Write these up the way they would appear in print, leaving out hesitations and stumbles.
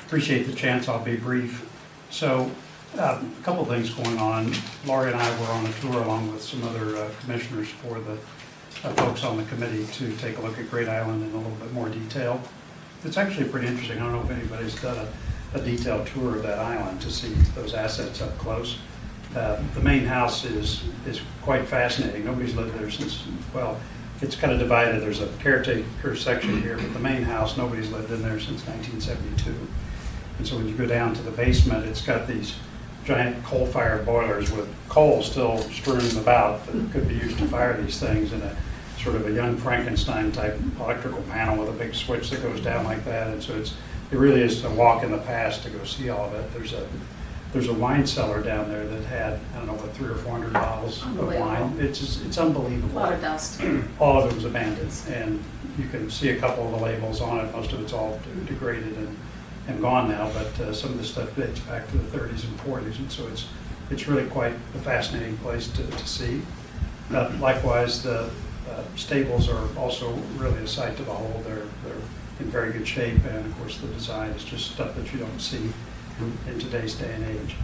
Appreciate the chance. I'll be brief. So, a couple of things going on. Laurie and I were on a tour along with some other commissioners for the folks on the committee to take a look at Great Island in a little bit more detail. It's actually pretty interesting. I don't know if anybody's done a detailed tour of that island to see those assets up close. The main house is quite fascinating. Nobody's lived there since, well, it's kind of divided. There's a caretaker section here, but the main house, nobody's lived in there since 1972. And so when you go down to the basement, it's got these giant coal-fired boilers with coal still strewn about that could be used to fire these things, and a sort of a young Frankenstein type electrical panel with a big switch that goes down like that. And so it really is a walk in the past to go see all of it. There's a wine cellar down there that had, I don't know, what, 300 or 400 bottles of wine. It's unbelievable. A lot of dust. All of it was abandoned, and you can see a couple of the labels on it. Most of it's all degraded and gone now, but some of the stuff dates back to the 30s and 40s, and so it's really quite a fascinating place to see. Likewise, the stables are also really a sight to behold. They're in very good shape, and of course the design is just stuff that you don't see in today's day and age.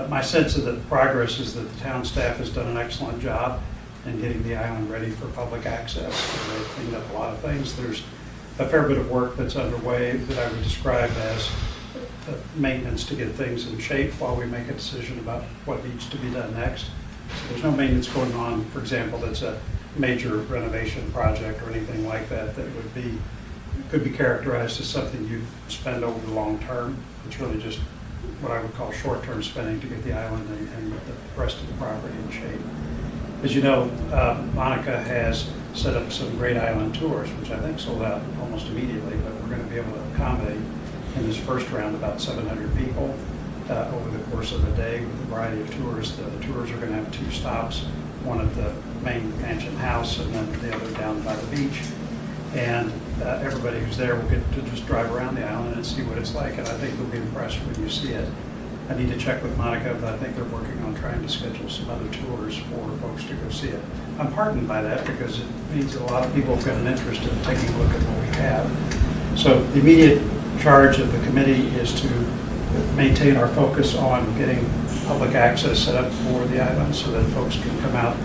My sense of the progress is that the town staff has done an excellent job in getting the island ready for public access. They've cleaned up a lot of things. There's a fair bit of work that's underway that I would describe as maintenance to get things in shape while we make a decision about what needs to be done next. So there's no maintenance going on, for example, that's a major renovation project or anything like that that could be characterized as something you spend over the long term. It's really just what I would call short-term spending to get the island and the rest of the property in shape. As you know, Monica has set up some Great Island tours, which I think sold out almost immediately, but we're going to be able to accommodate in this first round about 700 people over the course of a day with a variety of tours. The tours are going to have 2 stops, one at the main mansion house and then the other down by the beach. And everybody who's there will get to just drive around the island and see what it's like, and I think you'll be impressed when you see it. I need to check with Monica, but I think they're working on trying to schedule some other tours for folks to go see it. I'm heartened by that because it means that a lot of people have got an interest in taking a look at what we have. So the immediate charge of the committee is to maintain our focus on getting public access set up for the island so that folks can come out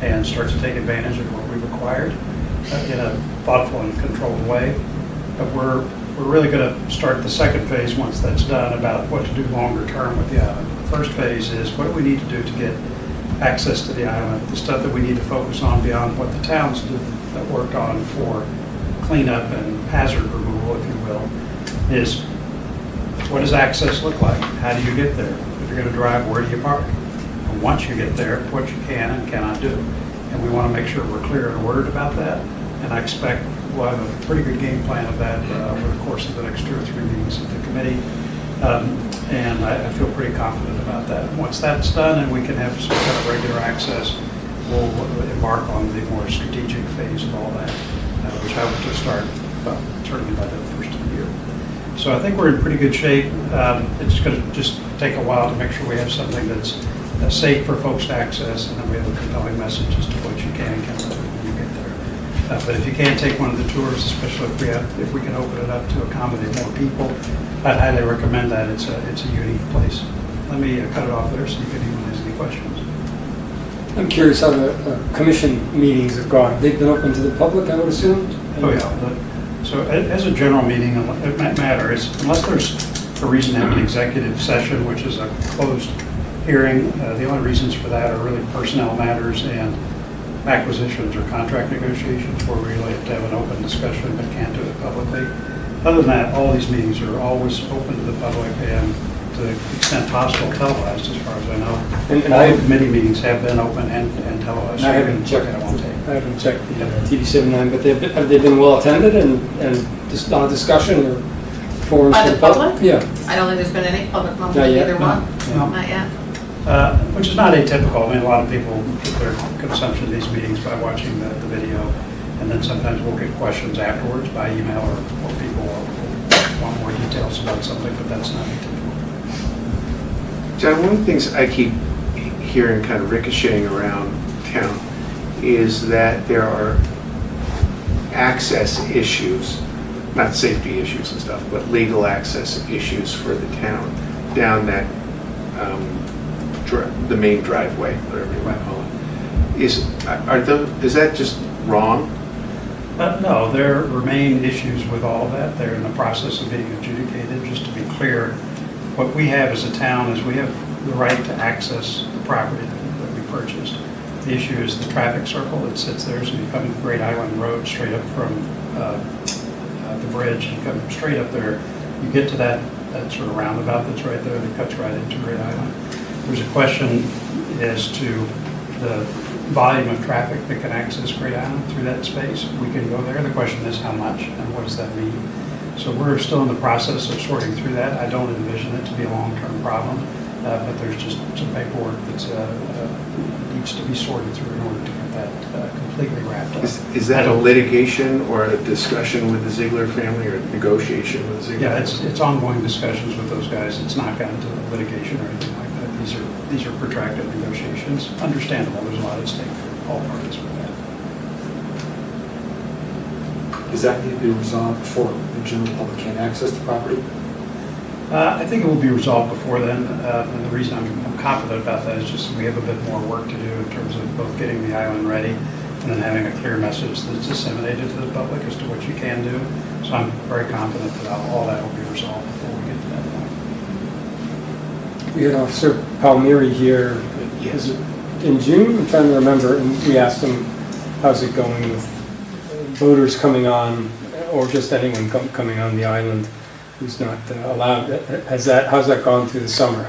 and start to take advantage of what we've acquired in a thoughtful and controlled way. But we're really going to start the second phase once that's done about what to do longer term with the island. The first phase is what do we need to do to get access to the island, the stuff that we need to focus on beyond what the towns do that worked on for cleanup and hazard removal, if you will, is what does access look like? How do you get there? If you're going to drive, where do you park? And once you get there, what you can and cannot do. And we want to make sure we're clear and ordered about that. And I expect we'll have a pretty good game plan of that over the course of the next 2 or 3 meetings of the committee. And I feel pretty confident about that. Once that's done and we can have some kind of regular access, we'll embark on the more strategic phase of all that, which I hope to start certainly by the first of the year. So I think we're in pretty good shape. It's going to just take a while to make sure we have something that's safe for folks to access, and then we have a compelling message as to what you can and can't do when you get there. But if you can't take one of the tours, especially if we can open it up to accommodate more people, I'd highly recommend that. It's a unique place. Let me cut it off there, see if anyone has any questions. I'm curious how the commission meetings have gone. They've been open to the public, I would assume? Oh, yeah. So as a general meeting, it might matter. Unless there's a reason to have an executive session, which is a closed hearing, the only reasons for that are really personnel matters and acquisitions or contract negotiations where we really have to have an open discussion but can't do it publicly. Other than that, all these meetings are always open to the public and to the extent possible televised, as far as I know. And all the committee meetings have been open and televised. I haven't checked it on tape. I haven't checked the TV79, but have they been well attended and just not a discussion or forums By for the public? Yeah. I don't think there's been any public comment Not in yet, either no. one. No. Not yet. Which is not atypical. I mean, a lot of people get their consumption of these meetings by watching the video, and then sometimes we'll get questions afterwards by email or people will want more details about something, but that's not atypical. John, one of the things I keep hearing kind of ricocheting around town is that there are access issues not safety issues and stuff, but legal access issues for the town down that, the main driveway, whatever you might call it. Is that just wrong? No, there remain issues with all of that. They're in the process of being adjudicated. Just to be clear, what we have as a town is we have the right to access the property that we purchased. The issue is the traffic circle that sits there. So you come to Great Island Road straight up from the bridge, you come straight up there, you get to that sort of roundabout that's right there that cuts right into Great Island. There's a question as to the volume of traffic that can access Great Island through that space. We can go there. The question is how much and what does that mean? So we're still in the process of sorting through that. I don't envision it to be a long-term problem, but there's just some paperwork that needs to be sorted through in order to get that completely wrapped up. Is that a litigation or a discussion with the Ziegler family or a negotiation with the Ziegler? Yeah, it's ongoing discussions with those guys. It's not gotten to litigation or anything like that. These are protracted negotiations. Understandable, there's a lot at stake for all parties with that. Does that need to be resolved before the general public can access the property? I think it will be resolved before then, and the reason I'm confident about that is just we have a bit more work to do in terms of both getting the island ready and then having a clear message that's disseminated to the public as to what you can do. So I'm very confident that all that will be resolved before we get to that point. We had Officer Palmieri here, Yes. is it in June? I'm trying to remember, and we asked him, how's it going with boaters coming on, or just anyone coming on the island who's not allowed? How's that gone through the summer?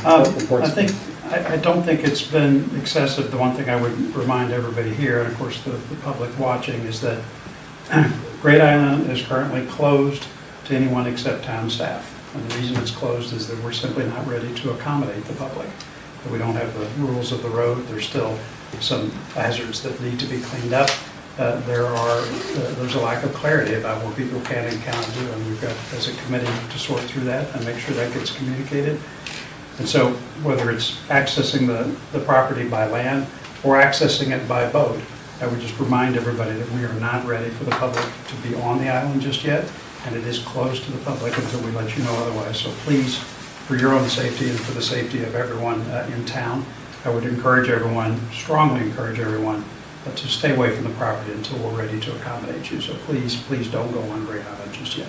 I don't think it's been excessive. The one thing I would remind everybody here, and of course the public watching, is that Great Island is currently closed to anyone except town staff. And the reason it's closed is that we're simply not ready to accommodate the public. That we don't have the rules of the road. There's still some hazards that need to be cleaned up. There's a lack of clarity about what people can and cannot do, and we've got, as a committee, to sort through that and make sure that gets communicated. And so whether it's accessing the property by land or accessing it by boat, I would just remind everybody that we are not ready for the public to be on the island just yet, and it is closed to the public until we let you know otherwise. So please, for your own safety and for the safety of everyone in town, I would encourage everyone, strongly encourage everyone, to stay away from the property until we're ready to accommodate you. So please don't go on Great Island just yet.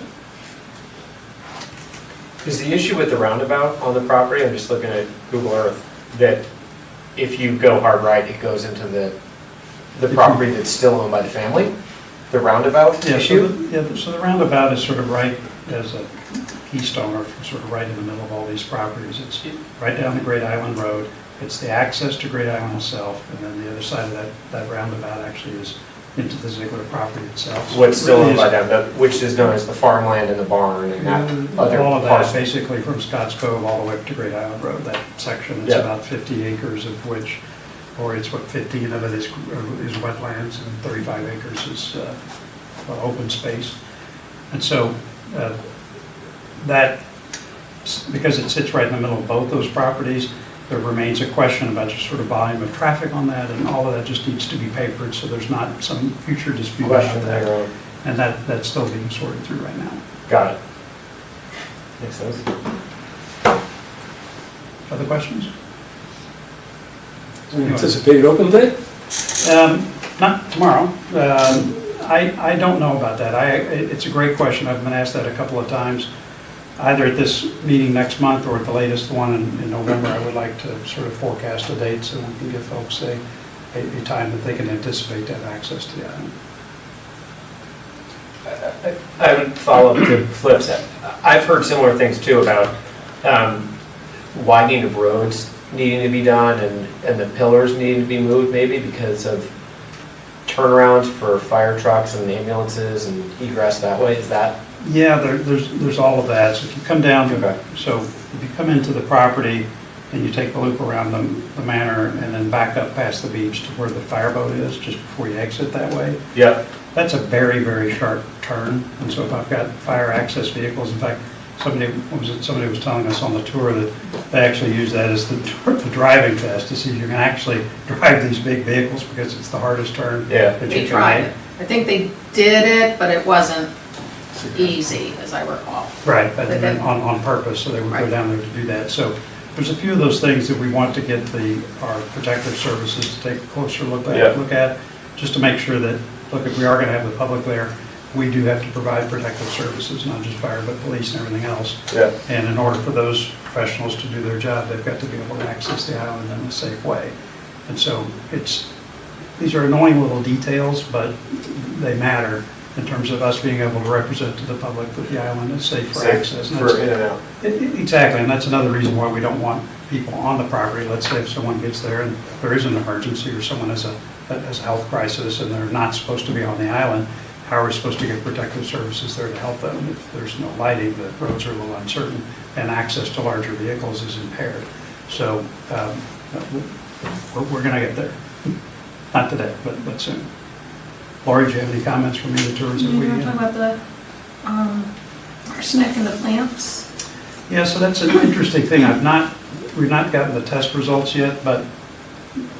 Is the issue with the roundabout on the property, I'm just looking at Google Earth, that if you go hard right, it goes into the property that's still owned by the family? The roundabout issue? So the roundabout is sort of right as a keystone, or sort of right in the middle of all these properties. It's right down the Great Island Road. It's the access to Great Island itself, and then the other side of that roundabout actually is into the Ziegler property itself. So What's still really owned by them, which is known as the farmland and the barn and that other all of that, parcel. basically from Scotts Cove all the way up to Great Island Road, that section. It's Yeah. about 50 acres of which, or it's 15 of it is wetlands, and 35 acres is open space. And so that, because it sits right in the middle of both those properties, there remains a question about just sort of volume of traffic on that, and all of that just needs to be papered so there's not some future dispute about Question that. later on. And that's still being sorted through right now. Got it. Makes sense. Other questions? Anticipated open date? Not tomorrow. I don't know about that. It's a great question. I've been asked that a couple of times. Either at this meeting next month or at the latest one in November, I would like to sort of forecast a date so we can give folks a time that they can anticipate to have access to the island. I would follow up to Flip's. I've heard similar things too about widening of roads needing to be done and the pillars needing to be moved maybe because of turnarounds for fire trucks and ambulances and egress that way. Is that? Yeah, there's all of that. So if you come down, Okay. so if you come into the property and you take the loop around the manor and then back up past the beach to where the fireboat is, just before you exit that way, Yep. that's a very, very sharp turn. And so if I've got fire access vehicles, in fact, somebody was telling us on the tour that they actually use that as the driving test to see if you can actually drive these big vehicles because it's the hardest turn Yeah. that you They can tried make. it. I think they did it, but it wasn't easy, as I recall. Right, but But then- on purpose, so they would go Right. down there to do that. So there's a few of those things that we want to get our protective services to take a closer Yeah. look at, just to make sure that, look, if we are going to have the public there, we do have to provide protective services, not just fire, but police and everything else. Yeah. And in order for those professionals to do their job, they've got to be able to access the island in a safe way. And so these are annoying little details, but they matter in terms of us being able to represent to the public that the island is safe for access. And For that's- in and out. Exactly, and that's another reason why we don't want people on the property. Let's say if someone gets there and there is an emergency or someone has a health crisis and they're not supposed to be on the island, how are we supposed to get protective services there to help them? If there's no lighting, the roads are a little uncertain, and access to larger vehicles is impaired. So we're going to get there. Not today, but soon. Lori, do you have any comments from the tours that You we... want to talk about the arsenic in the plants? Yeah, so that's an interesting thing. We've not gotten the test results yet, but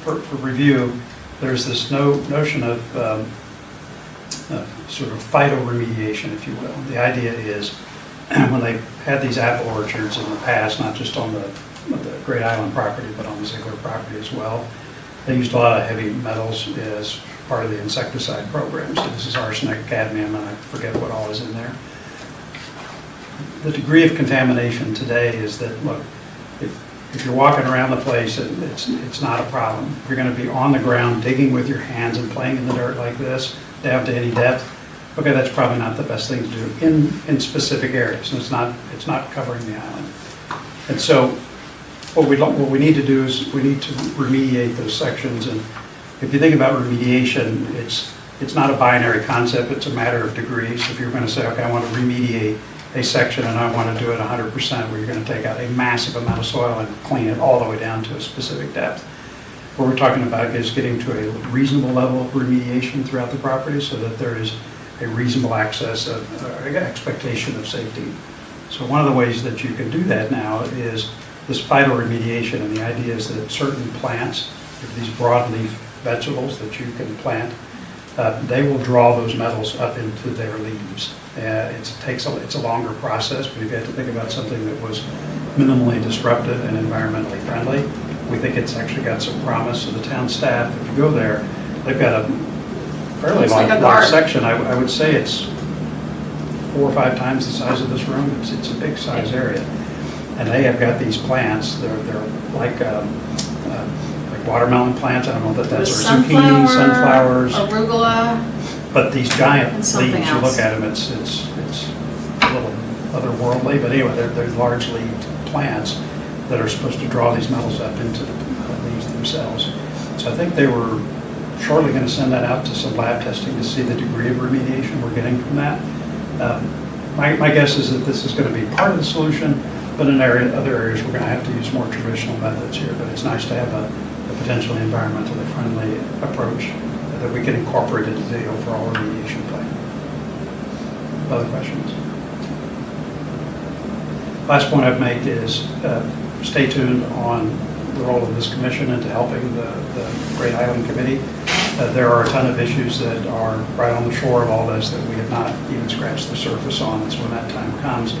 for review, there's this notion of sort of phytoremediation, if you will. The idea is when they had these apple orchards in the past, not just on the Great Island property, but on the Ziegler property as well, they used a lot of heavy metals as part of the insecticide program. So this is arsenic, cadmium, and I forget what all is in there. The degree of contamination today is that, look, if you're walking around the place, it's not a problem. If you're going to be on the ground digging with your hands and playing in the dirt like this, down to any depth, okay, that's probably not the best thing to do in specific areas. And it's not covering the island. And so what we need to do is we need to remediate those sections. And if you think about remediation, it's not a binary concept, it's a matter of degrees. If you're going to say, okay, I want to remediate a section and I want to do it 100%, where you're going to take out a massive amount of soil and clean it all the way down to a specific depth. What we're talking about is getting to a reasonable level of remediation throughout the property so that there is a reasonable access of expectation of safety. So one of the ways that you can do that now is this phytoremediation, and the idea is that certain plants, these broadleaf vegetables that you can plant, they will draw those metals up into their leaves. It's a longer process, but if you have to think about something that was minimally disruptive and environmentally friendly, we think it's actually got some promise. So the town staff, if you go there, they've got a fairly Looks like a large garden. section. I would say it's 4 or 5 times the size of this room. It's a big size area. And they have got these plants, they're like watermelon plants, I don't know if that's, or zucchini, sunflowers. Arugula. But these giant And leaves, something you else. look at them, it's a little otherworldly, but anyway, they're large leaved plants that are supposed to draw these metals up into the leaves themselves. So I think they were shortly going to send that out to some lab testing to see the degree of remediation we're getting from that. My guess is that this is going to be part of the solution, but in other areas we're going to have to use more traditional methods here. But it's nice to have a potentially environmentally friendly approach that we can incorporate into the overall remediation plan. Other questions? Last point I'd make is stay tuned on the role of this commission into helping the Great Island Committee. There are a ton of issues that are right on the shore of all this that we have not even scratched the surface on. And so when that time comes,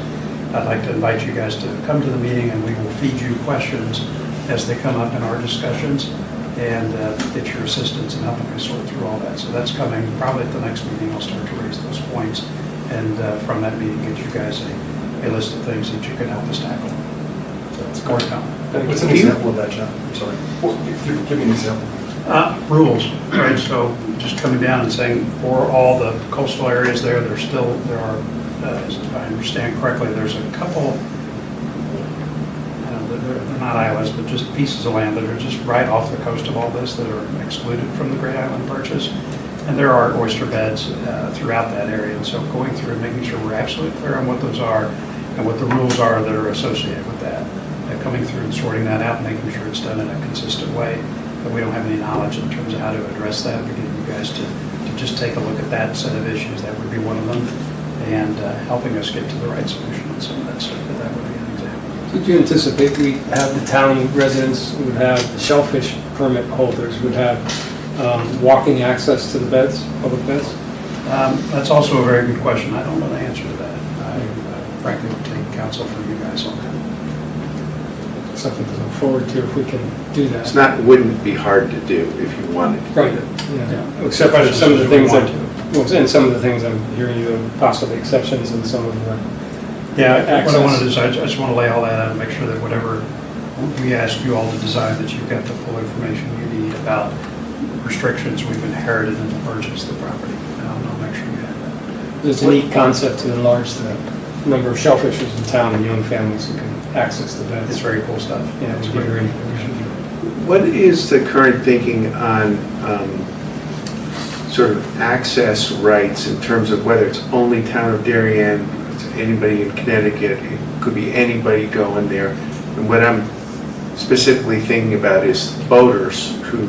I'd like to invite you guys to come to the meeting, and we will feed you questions as they come up in our discussions and get your assistance in helping us sort through all that. So that's coming probably at the next meeting. I'll start to raise those points, and from that meeting, get you guys a list of things that you can help us tackle. So it's more to come. What's an example of that, John? I'm sorry. Give me an example. Rules, right? So just coming down and saying for all the coastal areas there are, if I understand correctly, there's a couple, they're not islands, but just pieces of land that are just right off the coast of all this that are excluded from the Great Island Purchase. And there are oyster beds throughout that area. And so going through and making sure we're absolutely clear on what those are and what the rules are that are associated with that. Coming through and sorting that out, making sure it's done in a consistent way, that we don't have any knowledge in terms of how to address that. We get you guys to just take a look at that set of issues. That would be one of them. And helping us get to the right solution on some of that stuff. But that would be an example. Did you anticipate we have the town residents would have, the shellfish permit holders would have walking access to the beds, public beds? That's also a very good question. I don't know the answer to that. frankly, would take counsel from you guys on that. Something to look forward to if we can do that. It's not, it wouldn't be hard to do if you wanted to do Right, it. yeah, except for some of the things that, well, and some of the things I'm hearing you, possibly exceptions and some of the, Yeah, what I want to do access. is I just want to lay all that out and make sure that whatever we ask you all to design, that you've got the full information you need about restrictions we've inherited in the purchase of the property. And I'll make sure you have that. it's a neat concept to enlarge the number of shellfishers in town and young families who can access the beds. It's very cool stuff. Yeah, It's we very, agree. What is the current thinking on sort of access rights in terms of whether it's only town of Darien, it's anybody in Connecticut, it could be anybody going there? And what I'm specifically thinking about is boaters who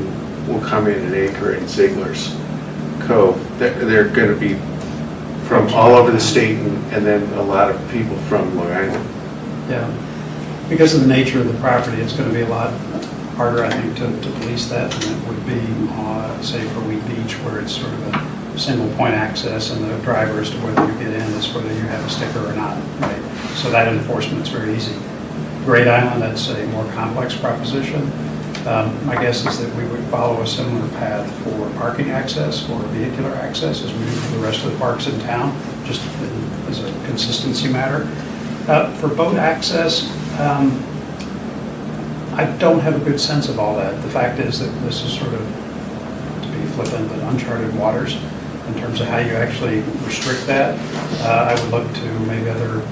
will come in and anchor in Ziegler's Cove. They're going to be from all over the state and then a lot of people from Long Island. Yeah. Because of the nature of the property, it's going to be a lot harder, I think, to police that than it would be, say, for Wheat Beach, where it's sort of a single point access and the driver as to whether you get in is whether you have a sticker or not, right? So that enforcement's very easy. Great Island, that's a more complex proposition. My guess is that we would follow a similar path for parking access or vehicular access as we do for the rest of the parks in town, just as a consistency matter. For boat access, I don't have a good sense of all that. The fact is that this is sort of, to be flippant, but uncharted waters in terms of how you actually restrict that. I would look to maybe other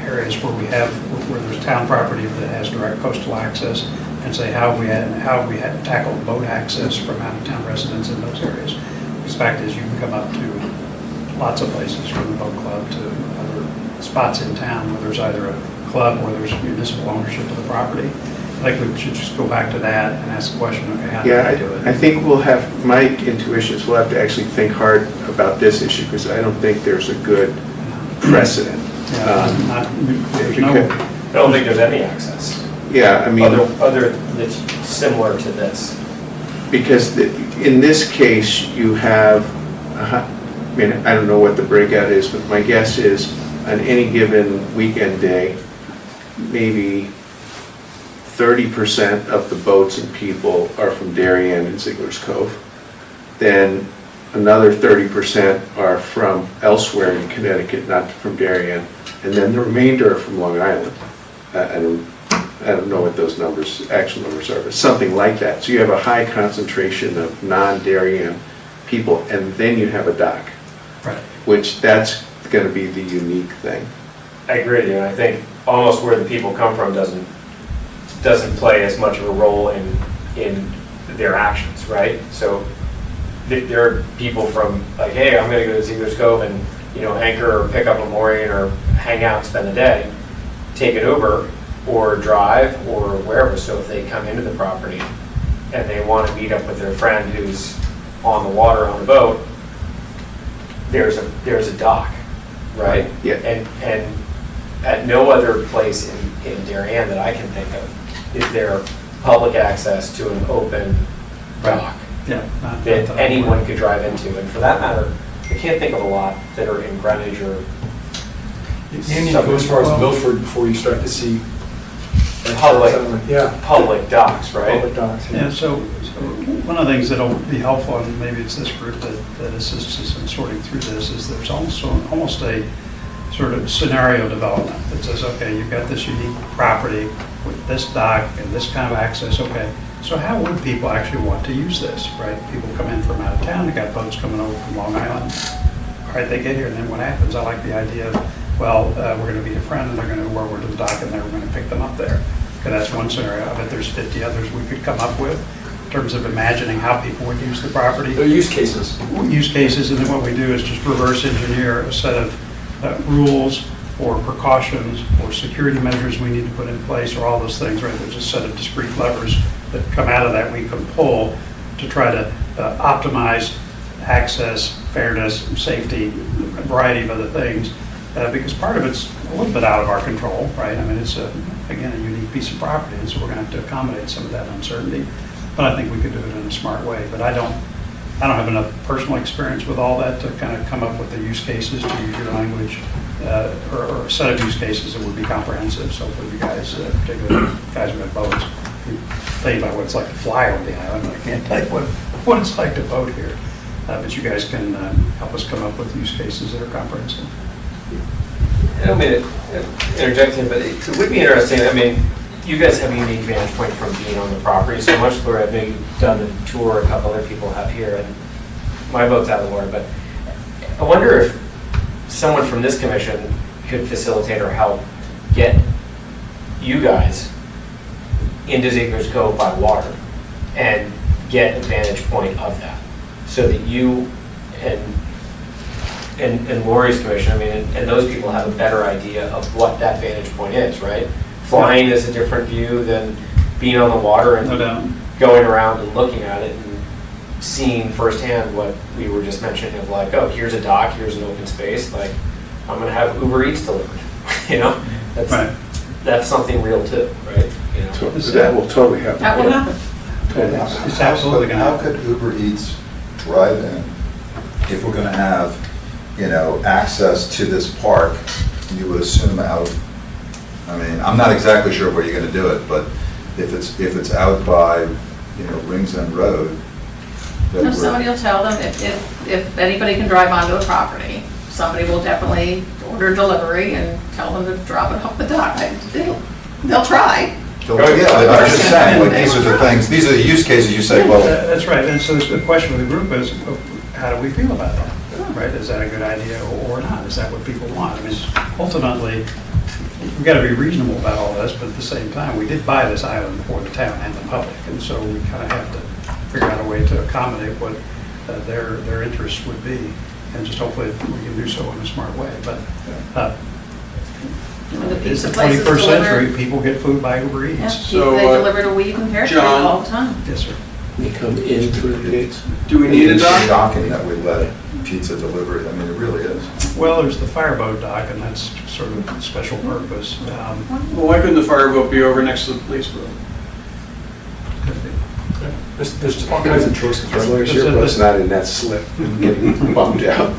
areas where there's town property that has direct coastal access and say how we had tackled boat access from out-of-town residents in those areas. Because the fact is you can come up to lots of places from the boat club to other spots in town where there's either a club or there's municipal ownership of the property. I think we should just go back to that and ask the question, okay, how do we do it? I think we'll have, my intuition is we'll have to actually think hard about this issue because I don't think there's a good precedent. There's no, I don't think there's any access, Yeah, I mean, other that's similar to this. because in this case, you have, I mean, I don't know what the breakout is, but my guess is on any given weekend day, maybe 30% of the boats and people are from Darien and Ziegler's Cove. Then another 30% are from elsewhere in Connecticut, not from Darien. And then the remainder are from Long Island. I don't know what those numbers, actual numbers are, but something like that. So you have a high concentration of non-Darien people, and then you have a dock, right. which that's going to be the unique thing. I agree with you, and I think almost where the people come from doesn't play as much of a role in their actions, right? So there are people from like, hey, I'm gonna go to Ziegler's Cove and, anchor or pick up a mooring or hang out and spend the day, take an Uber or drive or wherever. So if they come into the property and they want to meet up with their friend who's on the water on the boat, there's a dock, right? Yeah. And at no other place in Darien that I can think of is there public access to an open dock Yeah. not that I'm anyone aware. could drive into. And for that matter, I can't think of a lot that are in Greenwich or You need to go as far as Milford before you start to see. Public. Yeah, public docks, right? public docks. Yeah, so one of the things that'll be helpful, and maybe it's this group that assists us in sorting through this, is there's also almost a sort of scenario development that says, okay, you've got this unique property with this dock and this kind of access, okay, so how would people actually want to use this, right? People come in from out of town, they got boats coming over from Long Island, all right, they get here, and then what happens? I like the idea of, well, we're going to meet a friend, and they're going to go over to the dock, and then we're going to pick them up there. Okay, that's one scenario. I bet there's 50 others we could come up with in terms of imagining how people would use the property. They're use cases. Use cases, and then what we do is just reverse engineer a set of rules or precautions or security measures we need to put in place, or all those things, right? There's a set of discrete levers that come out of that we can pull to try to optimize access, fairness, safety, a variety of other things, because part of it's a little bit out of our control, right? I mean, it's, again, a unique piece of property, and so we're going to have to accommodate some of that uncertainty. But I think we could do it in a smart way. But I don't I don't have enough personal experience with all that to kind of come up with the use cases, to use your language, or a set of use cases that would be comprehensive. So for you guys, particularly guys who have boats, can tell you about what it's like to fly over the island, but I can't tell you what it's like to boat here. But you guys can help us come up with use cases that are comprehensive. I don't mean to interject here, but it would be interesting, I mean, you guys have a unique vantage point from being on the property so much, where I've maybe done the tour a couple other people have here, and my boat's out of the water, but I wonder if someone from this commission could facilitate or help get you guys into Ziegler's Cove by water and get a vantage point of that, so that you and Lori's commission, I mean, and those people have a better idea of what that vantage point is, right? Flying is a different view than being on the water No and doubt. going around and looking at it and seeing firsthand what we were just mentioning of like, oh, here's a dock, here's an open space, like, I'm gonna have Uber Eats delivered, you know? Right. That's something real too, right? You know? So that will totally happen. That will happen. It's absolutely gonna How happen. could Uber Eats drive in if we're gonna have, access to this park? You would assume out, I mean, I'm not exactly sure where you're gonna do it, but if it's out by, Rings End Road, that If somebody will tell them, if anybody can drive onto a property, somebody will definitely order delivery and tell them to drop it off the dock. They'll try. Yeah, I was just saying, like, these are the things, these are the use cases you say, well, That's right, and so the question for the group is, how do we feel about that? Right, is that a good idea or not? Is that what people want? I mean, ultimately, we've got to be reasonable about all this, but at the same time, we did buy this island for the town and the public, and so we kind of have to figure out a way to accommodate what their interests would be, and just hopefully we can do so in a smart way, but When the it's pizza the places 21st century, deliver, people get food by Uber yeah, Eats. So, they deliver to Weed and Pear Tree John? all the time. Yes, sir. They come in through the gates. Do we need a it's dock? shocking that we let pizza delivery, I mean, it really is. Well, there's the fireboat dock, and that's sort of special purpose. Well, why couldn't the fireboat be over next to the police boat? Could be. There's all kinds of choices, As long right? as your boat's not in that slip and getting bummed out.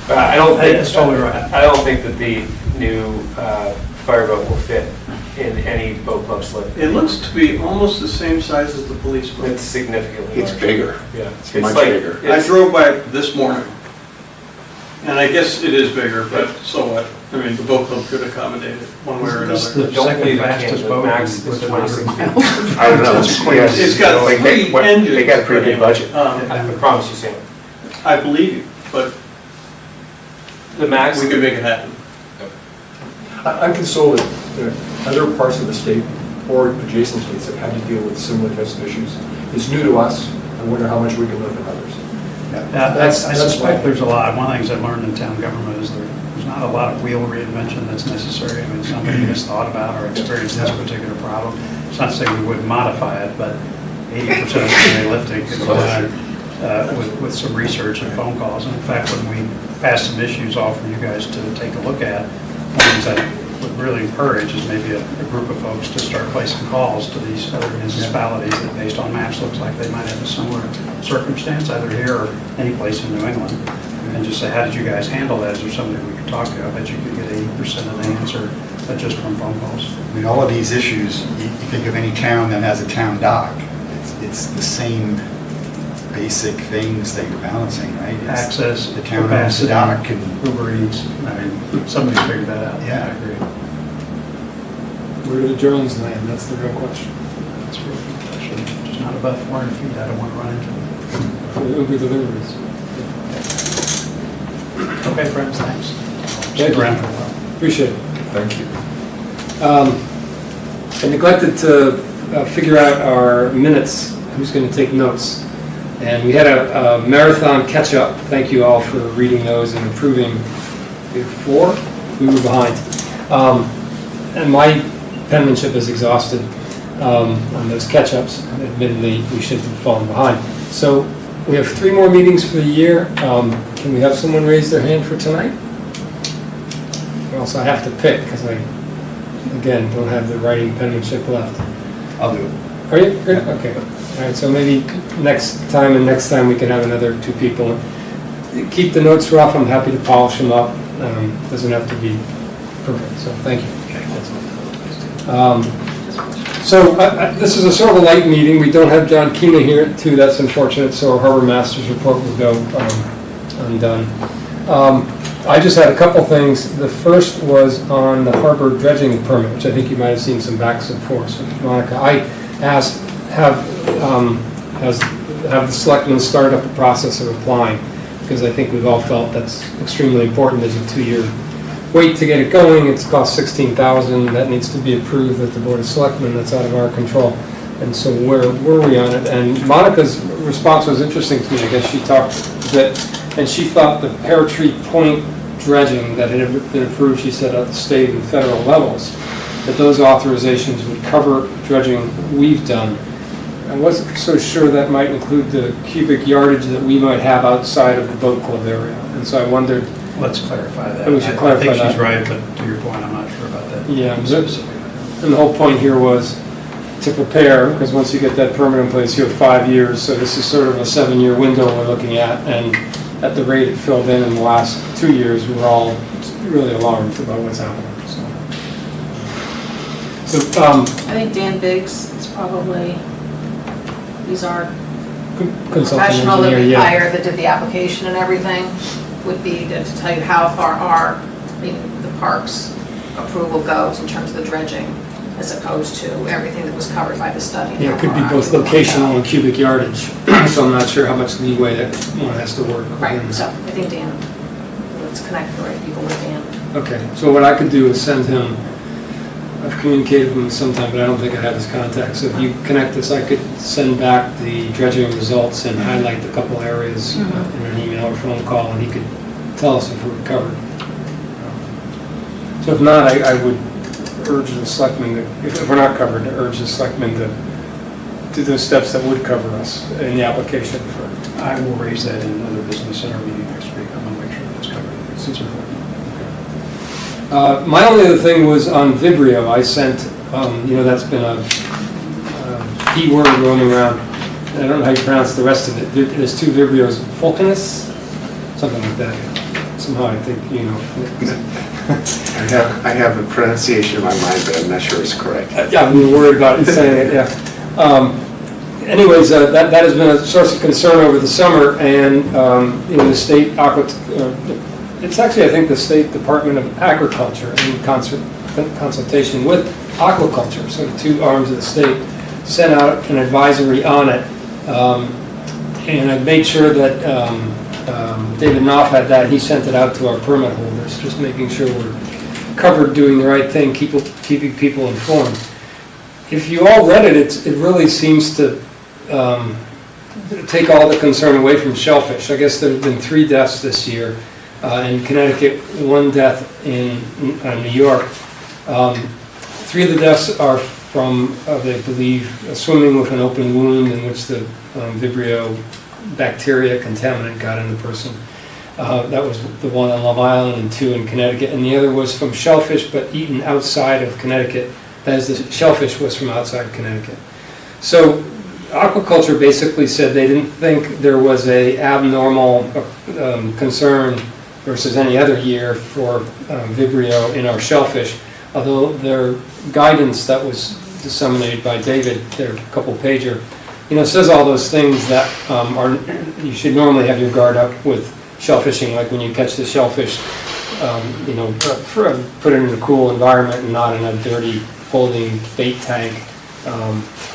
But I don't think, That's totally right. I don't think that the new fireboat will fit in any boat club slip. It looks to be almost the same size as the police boat. It's significantly It's larger. bigger. Yeah. It's much bigger. I drove by it this morning, and I guess it is bigger, but so what? I mean, the boat club could accommodate it one way or This is another. the Don't second believe it fastest can, boat max is within 26 100 miles. I don't know. It's got Like, three what- engines. They got a pretty good budget. I promise you, Sam. I believe you, but The max, we could make it happen. I'm consoled that other parts of the state or adjacent states have had to deal with similar types of issues. It's new to us. I wonder how much we can learn from others. I suspect there's a lot, one of the things I've learned in town government is there's not a lot of wheel reinvention that's necessary. I mean, somebody has thought about or experienced this particular problem. It's not to say we wouldn't modify it, but 80% of the heavy lifting can be done with some research and phone calls. And in fact, when we passed some issues off for you guys to take a look at, one of the things I would really encourage is maybe a group of folks to start placing calls to these other municipalities that based on maps looks like they might have a similar circumstance either here or any place in New England. And just say, how did you guys handle that? Is there somebody we could talk to? I bet you could get 80% of the answer just from phone calls. I mean, all of these issues, you think of any town that has a town dock, it's the same basic things that you're balancing, right? It's Access, the town owns the capacity, dock and, Uber Eats. I mean, somebody figured that out. Yeah. I agree. Where do the drones land? That's the real question. That's a real good question. Just not above 400 feet. I don't want to run into them. For the Uber deliveries. Okay, friends, thanks. Thank Stick you. around for a while. Appreciate it. Thank you. I neglected to figure out our minutes, who's going to take notes. And we had a marathon catch-up. Thank you all for reading those and improving. Before, we were behind. And my penmanship is exhausted on those catch-ups. Admittedly, we should have fallen behind. So we have 3 more meetings for the year. Can we have someone raise their hand for tonight? Or else I have to pick, because I, again, don't have the writing penmanship left. I'll do it. Are you? Good, okay. All right, so maybe next time we can have another 2 people. Keep the notes rough, I'm happy to polish them up. Doesn't have to be perfect, so thank you. So this is a sort of a light meeting. We don't have John Kima here too, that's unfortunate, so our harbor master's report will go undone. I just had a couple things. The first was on the harbor dredging permit, which I think you might have seen some backs and forths with Monica. I asked, have the selectmen start up the process of applying, because I think we've all felt that's extremely important. There's a 2-year wait to get it going. It's cost $16,000. That needs to be approved at the Board of Selectmen. That's out of our control. And so where were we on it? And Monica's response was interesting to me. I guess she talked a bit, and she thought the Pear Tree Point dredging that had been approved, she said, at the state and federal levels, that those authorizations would cover dredging we've done. I wasn't so sure that might include the cubic yardage that we might have outside of the boat club area. And so I wondered. Let's clarify that. We should clarify I think that. she's right, but to your point, I'm not sure about that. Yeah, and the whole point here was to prepare, because once you get that permit in place, you have 5 years, so this is sort of a 7-year window we're looking at, and at the rate it filled in the last 2 years, we're all really alarmed about what's happening, so. I think Dan Biggs is probably, he's our Consulting professional that engineer, we yeah. hired that did the application and everything, would be to tell you how far the park's approval goes in terms of the dredging, as opposed to everything that was covered by the study. Yeah, it could be both locational and cubic yardage, so I'm not sure how much leeway that one has to work. Right, within. so I think Dan, let's connect the right people with Dan. Okay, so what I could do is send him, I've communicated with him sometime, but I don't think I have his contact, so if you connect us, I could send back the dredging results and highlight a couple areas in an email or phone call, and he could tell us if we're covered. So if not, I would urge the selectmen, if we're not covered, to urge the selectmen to do those steps that would cover us in the application for. I will raise that in another business center meeting next week. I'm going to make sure that's covered. It's important. My only other thing was on Vibrio. I sent, that's been a key word roaming around. I don't know how you pronounce the rest of it. There's 2 Vibrios, Vulcanus, something like that. Somehow I think, I have a pronunciation in my mind, but I'm not sure it's correct. Yeah, I'm worried about saying it, yeah. Anyways, that has been a source of concern over the summer, and the state it's actually, I think, the State Department of Agriculture in consultation with aquaculture, so the 2 arms of the state, sent out an advisory on it. And I made sure that David Knopf had that. He sent it out to our permit holders, just making sure we're covered, doing the right thing, keeping people informed. If you all read it, it really seems to take all the concern away from shellfish. I guess there have been 3 deaths this year. In Connecticut, 1 death in New York. 3 of the deaths are from, they believe, swimming with an open wound in which the Vibrio bacteria contaminant got in the person. That was the one on Long Island and 2 in Connecticut. And the other was from shellfish, but eaten outside of Connecticut. That is, the shellfish was from outside Connecticut. So aquaculture basically said they didn't think there was a abnormal concern versus any other year for Vibrio in our shellfish, although their guidance that was disseminated by David, their couple pager, says all those things that you should normally have your guard up with shellfishing, like when you catch the shellfish, put it in a cool environment and not in a dirty holding bait tank.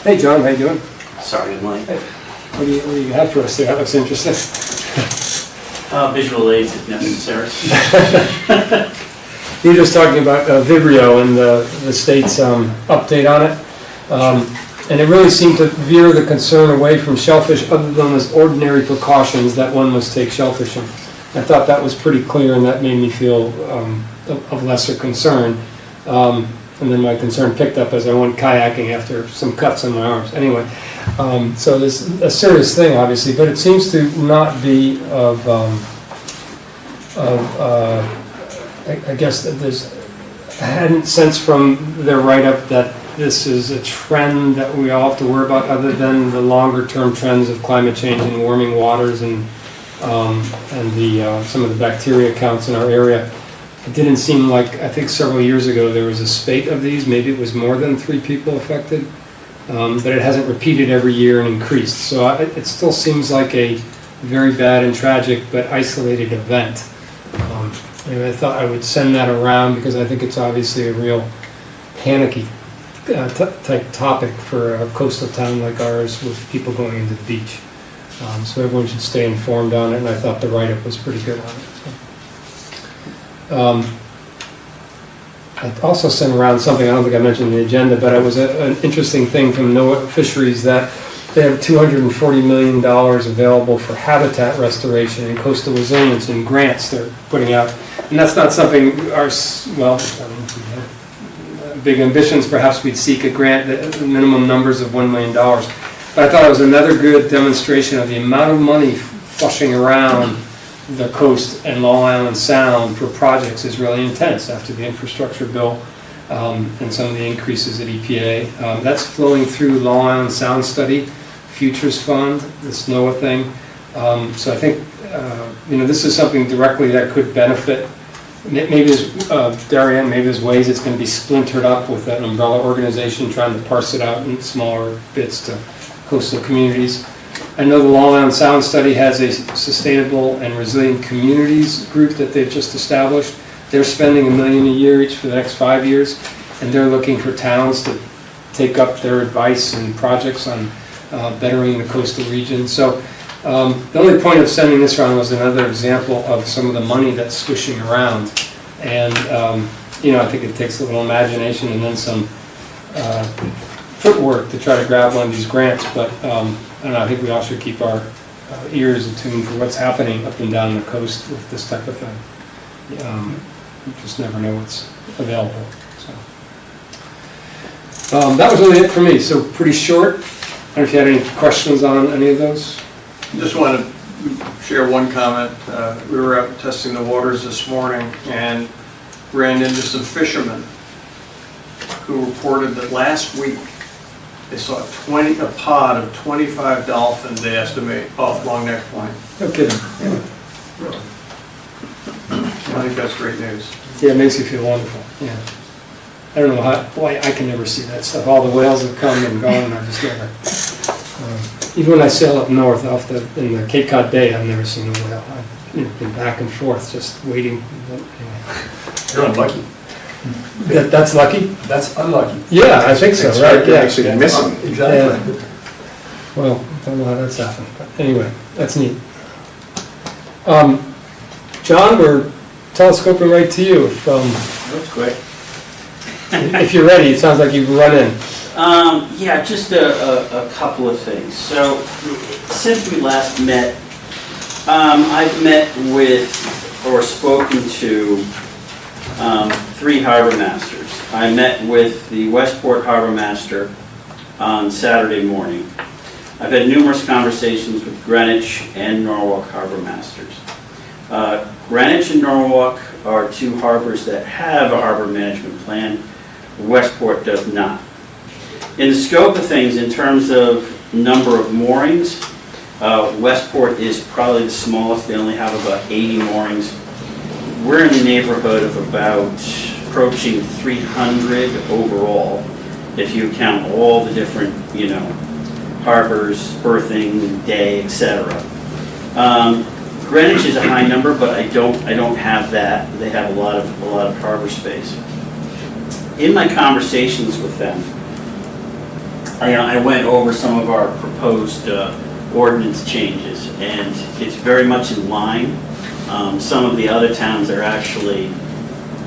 Hey John, how you doing? Sorry, Mike. What do you have for us there? That looks interesting. Visual aids if necessary. You were just talking about Vibrio and the state's update on it. And it really seemed to veer the concern away from shellfish other than as ordinary precautions that one must take shellfishing. I thought that was pretty clear, and that made me feel of lesser concern. And then my concern picked up as I went kayaking after some cuts on my arms. Anyway, so this is a serious thing, obviously, but it seems to not be I guess that I hadn't sensed from their write-up that this is a trend that we all have to worry about, other than the longer-term trends of climate change and warming waters and some of the bacteria counts in our area. It didn't seem like, I think several years ago, there was a spate of these, maybe it was more than 3 people affected, but it hasn't repeated every year and increased. So it still seems like a very bad and tragic but isolated event. And I thought I would send that around because I think it's obviously a real panicky type topic for a coastal town like ours with people going into the beach. So everyone should stay informed on it, and I thought the write-up was pretty good on it. So. I also sent around something, I don't think I mentioned in the agenda, but it was an interesting thing from NOAA Fisheries that they have $240 million available for habitat restoration and coastal resilience and grants they're putting out. And that's not something big ambitions, perhaps we'd seek a grant, the minimum numbers of $1 million. But I thought it was another good demonstration of the amount of money flushing around the coast and Long Island Sound for projects is really intense after the infrastructure bill and some of the increases at EPA. That's flowing through Long Island Sound Study, Futures Fund, this NOAA thing. So I think this is something directly that could benefit. Maybe there's, Darien, maybe there's ways it's going to be splintered up with an umbrella organization trying to parse it out in smaller bits to coastal communities. I know the Long Island Sound Study has a sustainable and resilient communities group that they've just established. They're spending $1 million a year each for the next 5 years, and they're looking for towns to take up their advice and projects on bettering the coastal region. So the only point of sending this around was another example of some of the money that's swishing around. And, I think it takes a little imagination and then some footwork to try to grab one of these grants. But I think we all should keep our ears attuned for what's happening up and down the coast with this type of thing. You just never know what's available. So that was really it for me. So pretty short. I don't know if you had any questions on any of those. Just want to share one comment. We were out testing the waters this morning and ran into some fishermen who reported that last week they saw a pod of 25 dolphins, they estimate, off Long Neck Point. No kidding. I think that's great news. Yeah, it makes you feel wonderful. Yeah. I don't know why I can never see that stuff. All the whales have come and gone, and I just never. Even when I sail up north in the Cape Cod Bay, I've never seen a whale. I've been back and forth just waiting. You're unlucky. That's lucky? That's unlucky. Yeah, I think so, right? Yeah. Actually missing. Exactly. Yeah. Well, I don't know how that's happened, but anyway, that's neat. John, we're telescoping right to you. That's great. If you're ready, it sounds like you've run in. Yeah, just a couple of things. So, since we last met, I've met with or spoken to 3 harbor masters. I met with the Westport Harbor Master on Saturday morning. I've had numerous conversations with Greenwich and Norwalk Harbor Masters. Greenwich and Norwalk are 2 harbors that have a harbor management plan. Westport does not. In the scope of things, in terms of number of moorings, Westport is probably the smallest. They only have about 80 moorings. We're in the neighborhood of about approaching 300 overall, if you count all the different, harbors, berthing, day, etc. Greenwich is a high number, but I don't have that. They have a lot of harbor space. In my conversations with them, I went over some of our proposed ordinance changes, and it's very much in line. Some of the other towns are actually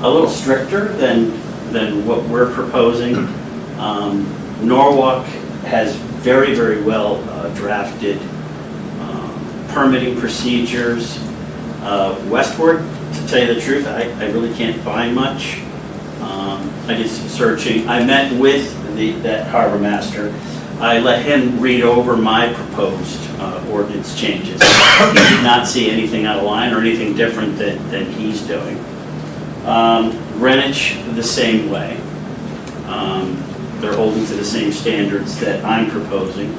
a little stricter than what we're proposing. Norwalk has very, very well drafted permitting procedures. Westport, to tell you the truth, I really can't find much. I did some searching. I met with that harbor master. I let him read over my proposed ordinance changes. He did not see anything out of line or anything different than he's doing. Greenwich, the same way. they're holding to the same standards that I'm proposing.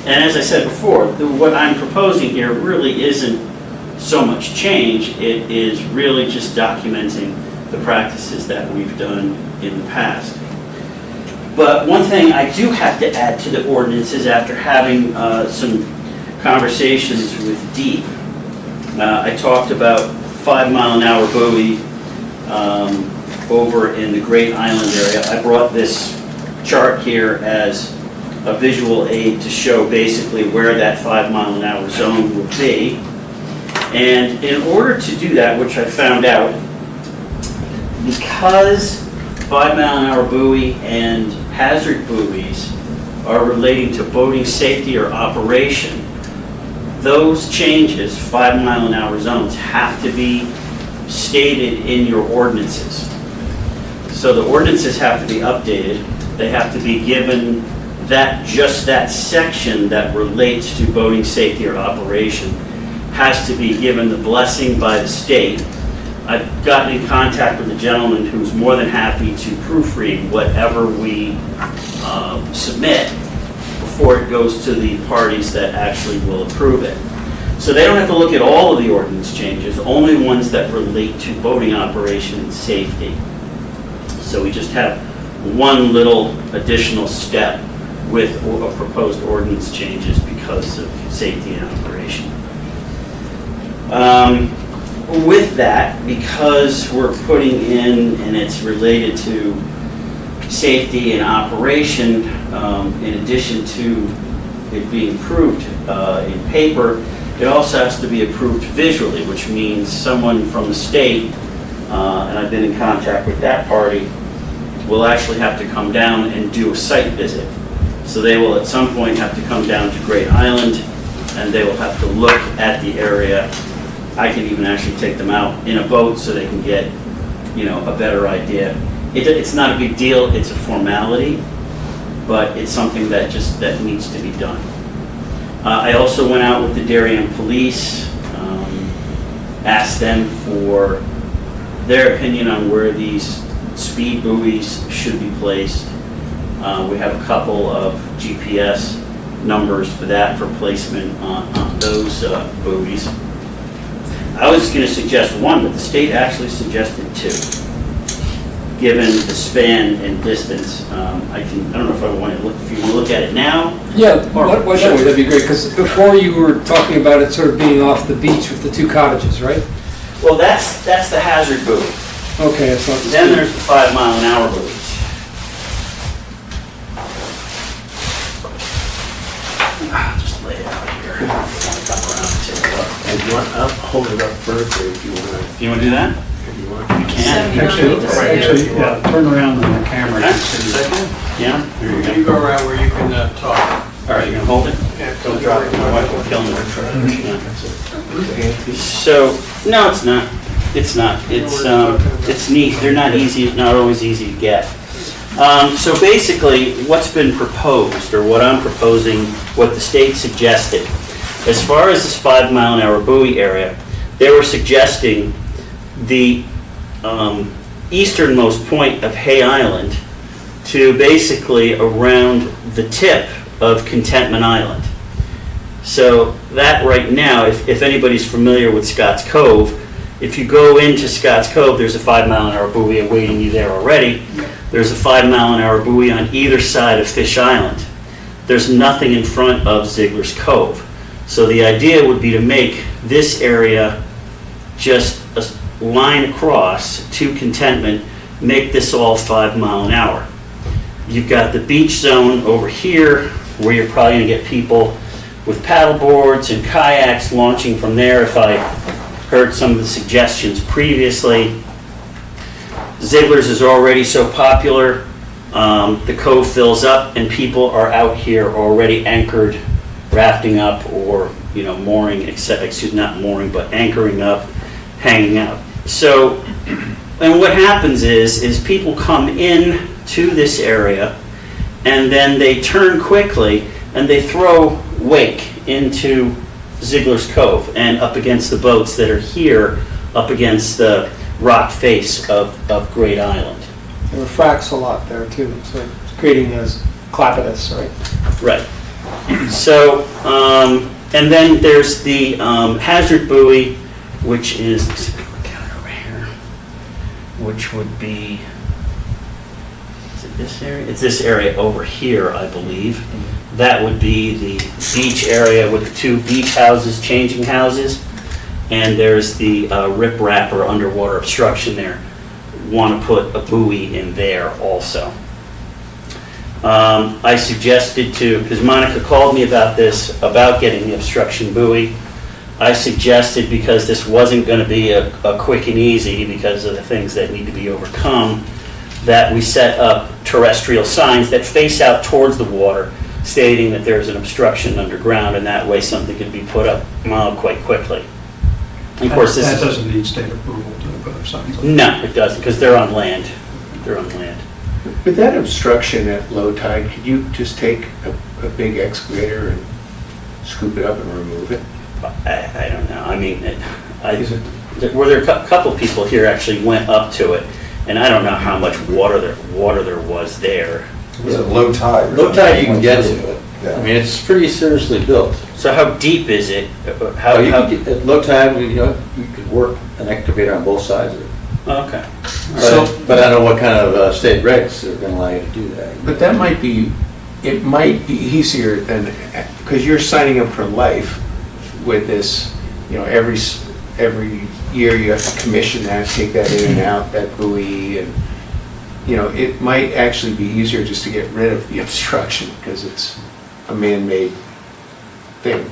And as I said before, what I'm proposing here really isn't so much change, it is really just documenting the practices that we've done in the past. But one thing I do have to add to the ordinances after having some conversations with Deep, I talked about 5 mile an hour buoy over in the Great Island area. I brought this chart here as a visual aid to show basically where that 5 mile an hour zone will be. And in order to do that, which I found out, because 5 mile an hour buoy and hazard buoys are relating to boating safety or operation, those changes, 5 mile an hour zones, have to be stated in your ordinances. So the ordinances have to be updated. They have to be given just that section that relates to boating safety or operation has to be given the blessing by the state. I've gotten in contact with a gentleman who's more than happy to proofread whatever we submit before it goes to the parties that actually will approve it. So they don't have to look at all of the ordinance changes, only ones that relate to boating operation and safety. So we just have one little additional step with proposed ordinance changes because of safety and operation. With that, because we're putting in, and it's related to safety and operation, in addition to it being approved in paper, it also has to be approved visually, which means someone from the state, and I've been in contact with that party, will actually have to come down and do a site visit. So they will at some point have to come down to Great Island, and they will have to look at the area. I can even actually take them out in a boat so they can get, a better idea. It's not a big deal, it's a formality, but it's something that needs to be done. I also went out with the Darien Police, asked them for their opinion on where these speed buoys should be placed. We have a couple of GPS numbers for that, for placement on those buoys. I was going to suggest one, but the state actually suggested two. Given the span and distance, I don't know if you want to look at it now. Yeah, why don't we? That'd be great, because before you were talking about it sort of being off the beach with the two cottages, right? Well, that's the hazard buoy. Okay, that's not the Then there's the 5 mile an hour buoys. Just lay it out here. I want to come around and take a look. I'll hold it up further if you want to. Do you want to do that? If you want. You can. Actually, yeah, turn around on the camera. Okay. and see. Yeah? There you You go. go around where you can talk. All right, you can hold it? Yeah, Don't drop it, my wife will kill me. Yeah. So, no, it's not. It's not. It's neat. They're not easy, not always easy to get. So basically, what's been proposed, or what I'm proposing, what the state suggested, as far as this 5 mile an hour buoy area, they were suggesting the easternmost point of Hay Island to basically around the tip of Contentment Island. So that right now, if anybody's familiar with Scotts Cove, if you go into Scotts Cove, there's a 5 mile an hour buoy awaiting you there already. There's a 5 mile an hour buoy on either side of Fish Island. There's nothing in front of Ziegler's Cove. So the idea would be to make this area just a line across to Contentment, make this all 5 mile an hour. You've got the beach zone over here, where you're probably going to get people with paddle boards and kayaks launching from there, if I heard some of the suggestions previously. Ziegler's is already so popular, the cove fills up and people are out here already anchored, rafting up, or mooring, not mooring, but anchoring up, hanging out. So, and what happens is people come in to this area and then they turn quickly and they throw wake into Ziegler's Cove and up against the boats that are here, up against the rock face of Great Island. There were fracks a lot there too, so it's creating those clapidus, right? Right. So, and then there's the hazard buoy, which is, let's see if I can count it over here, which would be, is it this area? It's this area over here, I believe. That would be the beach area with the 2 beach houses, changing houses. And there's the rip wrap or underwater obstruction there. Want to put a buoy in there also. I suggested to, because Monica called me about this, about getting the obstruction buoy. I suggested, because this wasn't going to be a quick and easy because of the things that need to be overcome, that we set up terrestrial signs that face out towards the water, stating that there's an obstruction underground, and that way something could be put up quite quickly. And of course, this That is... doesn't need state approval to put up signs. No, it doesn't, because they're on land. They're on land. With that obstruction at low tide, could you just take a big excavator and scoop it up and remove it? I don't know. I mean, Is it- were there a couple people here actually went up to it, and I don't know how much water there was there. Was it low tide? Low tide, you can get to it. I Yeah. mean, it's pretty seriously built. So how deep is it? So you could get- At low tide, you could work an excavator on both sides of it. Okay. But I don't know what kind of state regs are gonna allow you to do that. But that might be, it might be easier than, because you're signing up for life with this, every year you have to commission that, take that in and out, that buoy, and, it might actually be easier just to get rid of the obstruction, because it's a man-made thing.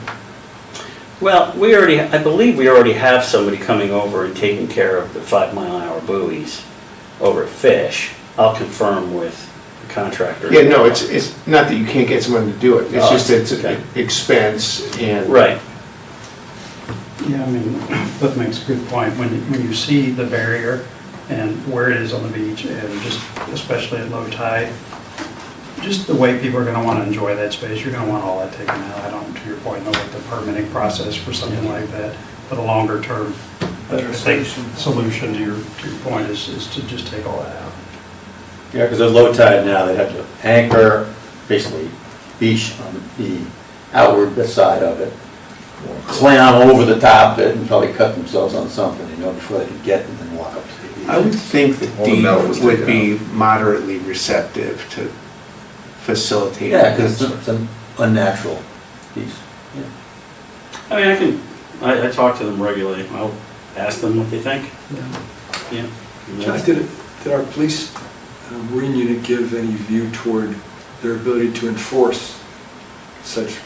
Well, I believe we already have somebody coming over and taking care of the 5-mile-an-hour buoys over at Fish. I'll confirm with the contractor. Yeah, no, it's not that you can't get someone to do it, it's Oh, just it's okay. an expense and. Right. Yeah, I mean, that makes a good point. When you see the barrier and where it is on the beach, and just especially at low tide, just the way people are going to want to enjoy that space, you're going to want all that taken out. I don't, to your point, know what the permitting process for something like that, but a longer term, I think, solution to your point is to just take all that out. Yeah, because at low tide now, they have to anchor, basically beach on the outward side of it, climb over the top of it and probably cut themselves on something, before they could get and then walk up to the beach. I would think that All the metal was Dean would taken be moderately receptive to facilitate. Yeah, because it's an unnatural piece. I mean, I talk to them regularly. I'll ask them what they think. Yeah. John, did our police marine unit give any view toward their ability to enforce such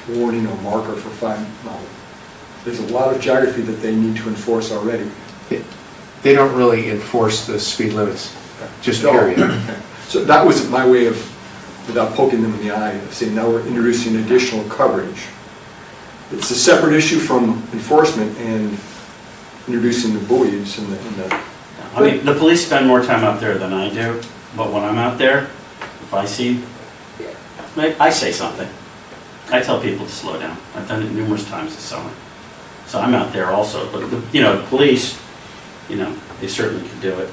warning or marker for 5 miles? There's a lot of geography that they need to enforce already. They don't really enforce the speed limits, just No. period. Okay. So that was my way of, without poking them in the eye, of saying now we're introducing additional coverage. It's a separate issue from enforcement and introducing the buoys and the I mean, the police spend more time out there than I do, but when I'm out there, if I see, I say something. I tell people to slow down. I've done it numerous times this summer. So I'm out there also, but the police, they certainly can do it.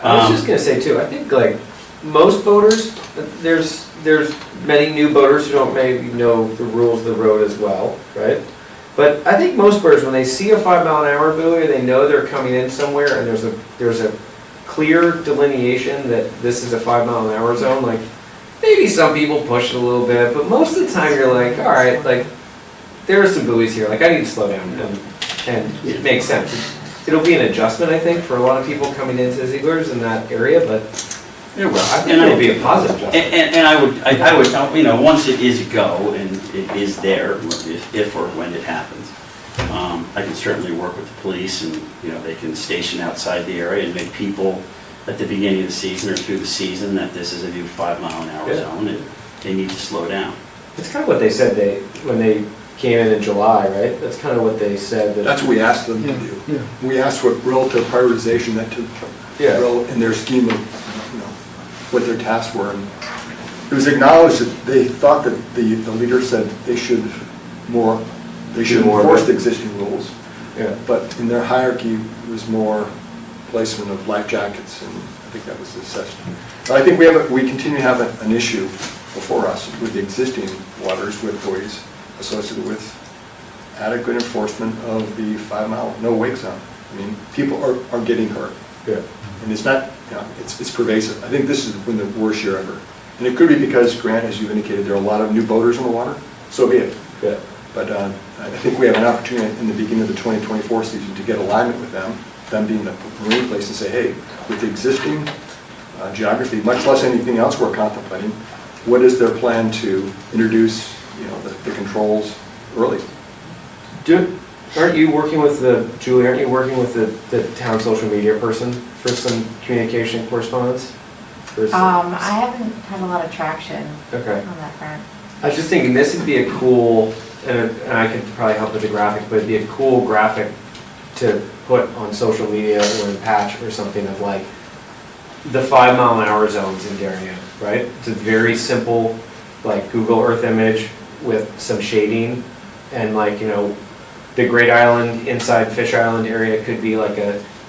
I was just gonna say too, I think like most boaters, there's many new boaters who don't maybe know the rules of the road as well, right? But I think most boaters, when they see a 5-mile-an-hour buoy, they know they're coming in somewhere and there's a clear delineation that this is a 5-mile-an-hour zone. Like maybe some people push it a little bit, but most of the time you're like, all right, like there are some buoys here, like I need to slow down, and it makes sense. It'll be an adjustment, I think, for a lot of people coming into Ziegler's in that area, but It will. I think it'll be a positive adjustment. And I would, once it is a go and it is there, if or when it happens, I can certainly work with the police and, they can station outside the area and make people at the beginning of the season or through the season that this is a new 5-mile-an-hour Yeah. zone and they need to slow down. It's kind of what they said when they came in July, right? That's kind of what they said. That's what we asked them to do. We asked what relative prioritization that took in their scheme of, what their tasks were. And it was acknowledged that they thought that the leader said they should enforce the existing rules. Yeah. But in their hierarchy, it was more placement of life jackets, and I think that was the session. But I think we continue to have an issue before us with the existing waters with buoys associated with adequate enforcement of the 5-mile no-wake zone. I mean, people are getting hurt. Yeah. And it's not, it's pervasive. I think this has been the worst year ever. And it could be because, Grant, as you indicated, there are a lot of new boaters in the water, so be it. Yeah. But I think we have an opportunity in the beginning of the 2024 season to get alignment with them being the marine place, and say, hey, with the existing geography, much less anything else we're contemplating, what is their plan to introduce, the controls early? Aren't you working with Julie, aren't you working with the town social media person for some communication correspondence? I haven't had a lot of traction Okay. on that front. I was just thinking this would be a cool, and I could probably help with the graphics, but it'd be a cool graphic to put on social media or in Patch or something of like the 5-mile-an-hour zones in Darien, right? It's a very simple, like Google Earth image with some shading, and like, the Great Island, inside Fish Island area could be like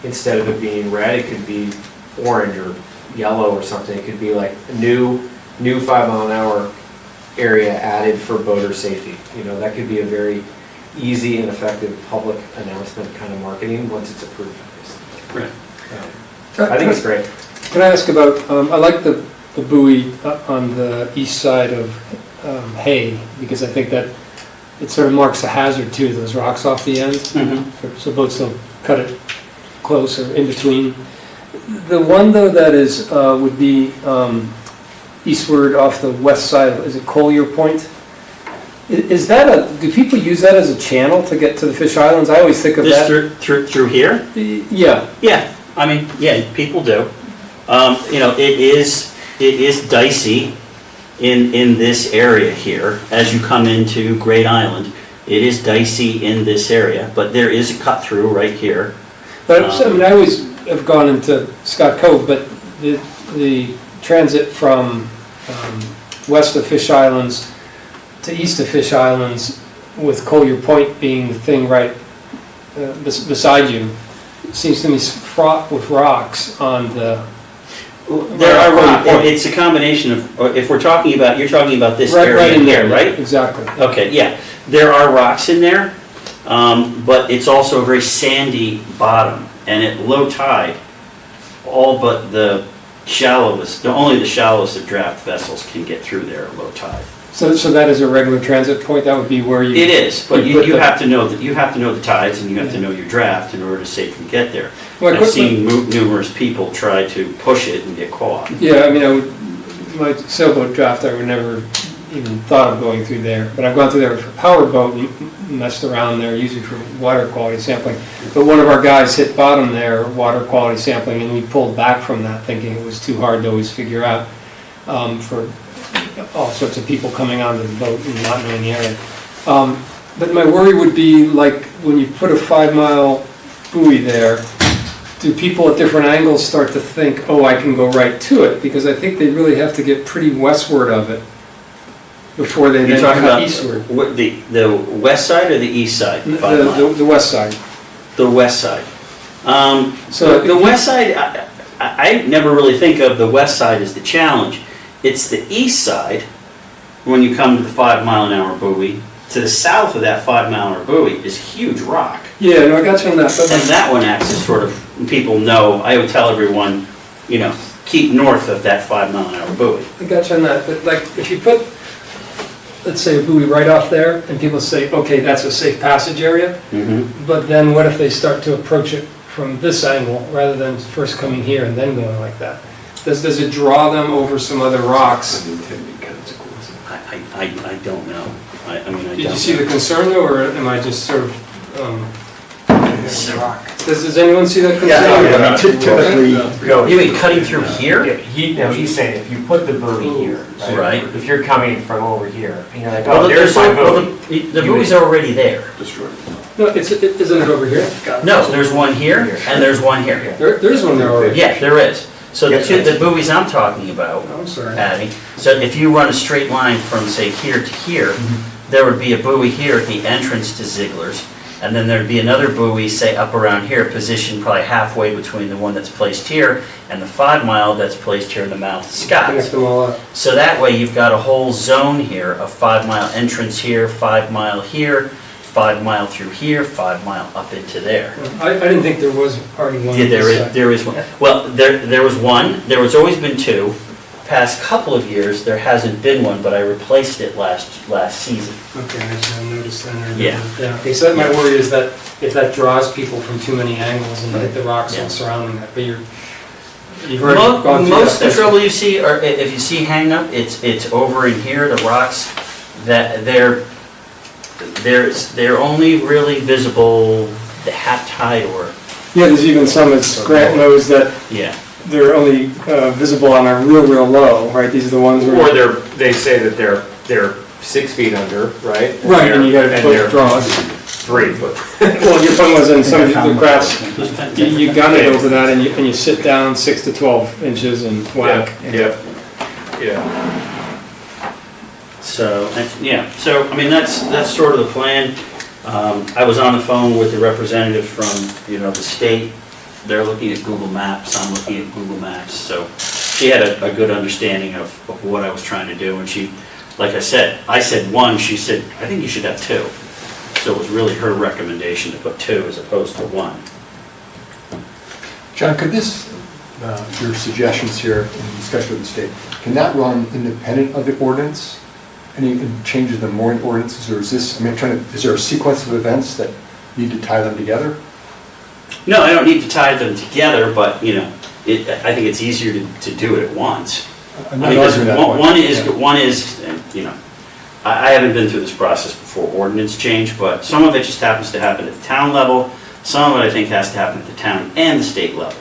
instead of it being red, it could be orange or yellow or something. It could be like a new 5-mile-an-hour area added for boater safety. That could be a very easy and effective public announcement kind of marketing once it's approved. Right. I think it's great. Can I ask about, I like the buoy on the east side of Hay, because I think that it sort of marks a hazard too, those rocks off the end, so boats don't cut it close or in between. The one though that is, would be eastward off the west side, is it Collier Point? Is that do people use that as a channel to get to the Fish Islands? I always think of that. Through here? Yeah. Yeah, I mean, yeah, people do. It is dicey in this area here, as you come into Great Island. It is dicey in this area, but there is a cut through right here. But I always have gone into Scott Cove, but the transit from west of Fish Islands to east of Fish Islands, with Collier Point being the thing right beside you, seems to me fraught with rocks on the... There are rocks. It's a combination of, if we're talking about, you're talking about this area right in here, right? Exactly. Okay, yeah. There are rocks in there, but it's also a very sandy bottom. And at low tide, all but the shallowest, only the shallowest of draft vessels can get through there at low tide. So that is a regular transit point. That would be where you. It is, but you have to know that you have to know the tides and you have to know your draft in order to safely get there. Well, I've seen numerous people try to push it and get caught. Yeah, I mean, my sailboat draft, I would never even thought of going through there. But I've gone through there for powerboat and messed around there, usually for water quality sampling. But one of our guys hit bottom there, water quality sampling, and we pulled back from that, thinking it was too hard to always figure out for all sorts of people coming onto the boat and not knowing the area. But my worry would be, like, when you put a 5-mile buoy there, do people at different angles start to think, oh, I can go right to it? Because I think they really have to get pretty westward of it before they then cut eastward. What, the west side or the east side? The west side. The west side. So the west side, I never really think of the west side as the challenge. It's the east side, when you come to the 5-mile-an-hour buoy. To the south of that 5-mile-an-hour buoy is huge rock. Yeah, no, I got you on that. And that one acts as sort of, people know, I would tell everyone, keep north of that 5-mile-an-hour buoy. I got you on that, but like, if you put, let's say, a buoy right off there, and people say, okay, that's a safe passage area, but then what if they start to approach it from this angle, rather than first coming here and then going like that? Does it draw them over some other rocks? I don't know. Did you see the concern though, or am I just sort of, does anyone see that concern? Typically, you mean cutting through here? Yeah, he's saying if you put the buoy here, right? If you're coming from over here, and you're like, oh, there's my buoy. The buoy's already there. No, isn't it over here? No, there's one here, and there's one here. There's one there already. Yeah, there is. So the buoys I'm talking about, Patty, so if you run a straight line from, say, here to here, there would be a buoy here at the entrance to Ziegler's, And then there'd be another buoy, say up around here, positioned probably halfway between the one that's placed here and the 5 mile that's placed here in the mouth of Scott. Connect them all up. So that way you've got a whole zone here, a 5 mile entrance here, 5 mile here, 5 mile through here, 5 mile up into there. I didn't think there was already one. Yeah, on this side. there is one. Well, there was one, there was always been two. Past couple of years, there hasn't been one, but I replaced it last season. Okay, I just hadn't noticed that. Yeah. Okay, so my worry is that if that draws people from too many angles and hit the rocks Yeah. all surrounding that, but you've already gone through that. Most of the trouble you see, or if you see hang up, it's over in here, the rocks, that they're only really visible the half tide or, Yeah, there's even some, as Grant knows, that yeah. they're only visible on a real low, right? These are the ones where. Or they say that they're 6 feet under, right? Right, and you gotta And put they're draws. 3 foot. Well, your point was in some of the crafts, Those you gun it over that and you sit down 6 to 12 inches and whack. Yeah. So, so, I mean, that's sort of the plan. I was on the phone with the representative from, the state. They're looking at Google Maps, I'm looking at Google Maps, so she had a good understanding of what I was trying to do, and she, like I said 1, she said, I think you should have 2. So it was really her recommendation to put 2 as opposed to 1. John, could this, your suggestions here in discussion with the state, can that run independent of the ordinance? Any changes in the mooring ordinances, or is this, is there a sequence of events that need to tie them together? No, I don't need to tie them together, but, I think it's easier to do it at once. I'm I not mean, arguing that point. one is, I haven't been through this process before ordinance change, but some of it just happens to happen at the town level. Some of it I think has to happen at the town and the state level.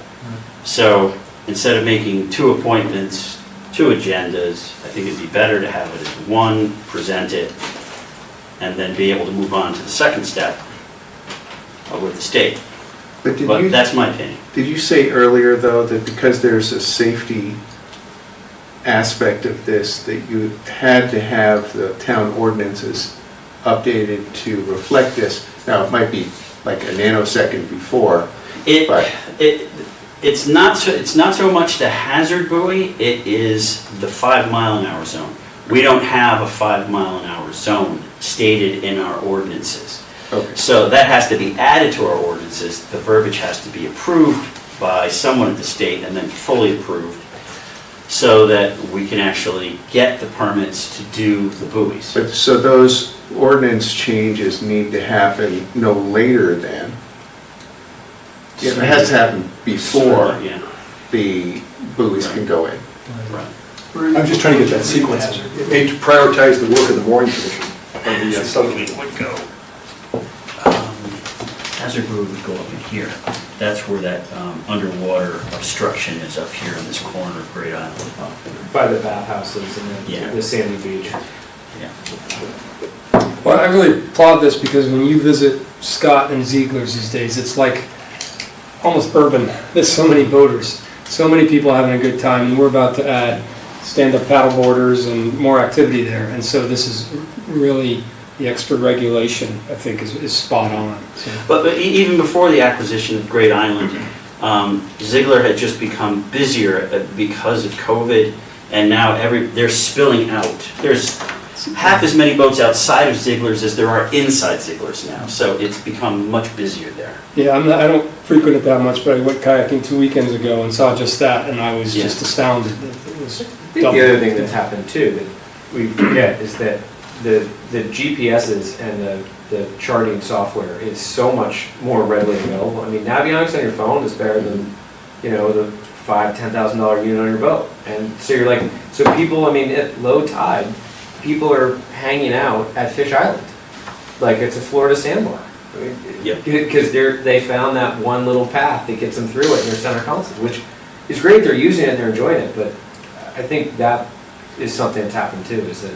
So instead of making 2 appointments, 2 agendas, I think it'd be better to have it as 1, present it, and then be able to move on to the second step with the state. But that's my opinion. Did you say earlier, though, that because there's a safety aspect of this, that you had to have the town ordinances updated to reflect this? Now, it might be like a nanosecond before, but... It's not so much the hazard buoy, it is the 5 mile an hour zone. We don't have a 5 mile an hour zone stated in our ordinances. Okay. So that has to be added to our ordinances. The verbiage has to be approved by someone at the state and then fully approved so that we can actually get the permits to do the buoys. But, so those ordinance changes need to happen no later than? Yeah, it has to happen before Yeah. the buoys can go in. Right. I'm just trying to get that sequence. It may prioritize the work of the mooring commission, of the subcommittee. Would go. Hazard buoy would go up in here. That's where that underwater obstruction is, up here in this corner of Great Island. By the bathhouses and Yeah. the sandy beach. Yeah. Well, I really applaud this because when you visit Scott and Ziegler's these days, it's like almost urban. There's so many boaters, so many people having a good time, and we're about to add stand-up paddleboarders and more activity there. And so this is really, the extra regulation, I think, is spot on. So. But even before the acquisition of Great Island, Ziegler had just become busier because of COVID, and now they're spilling out. There's half as many boats outside of Ziegler's as there are inside Ziegler's now, so it's become much busier there. Yeah, I don't frequent it that much, but I went kayaking 2 weekends ago and saw just that, and I was just astounded. It was The other thing that's happened too, that we forget, is that the GPSs and the charting software is so much more readily available. I mean, Navionics on your phone is better than, the $5,000-$10,000 unit on your boat. And so you're like, so people, I mean, at low tide, people are hanging out at Fish Island, like it's a Florida sandbar. Because they found that one little path that gets them through it in their center console, which is great. They're using it, they're enjoying it, but I think that is something that's happened too, is that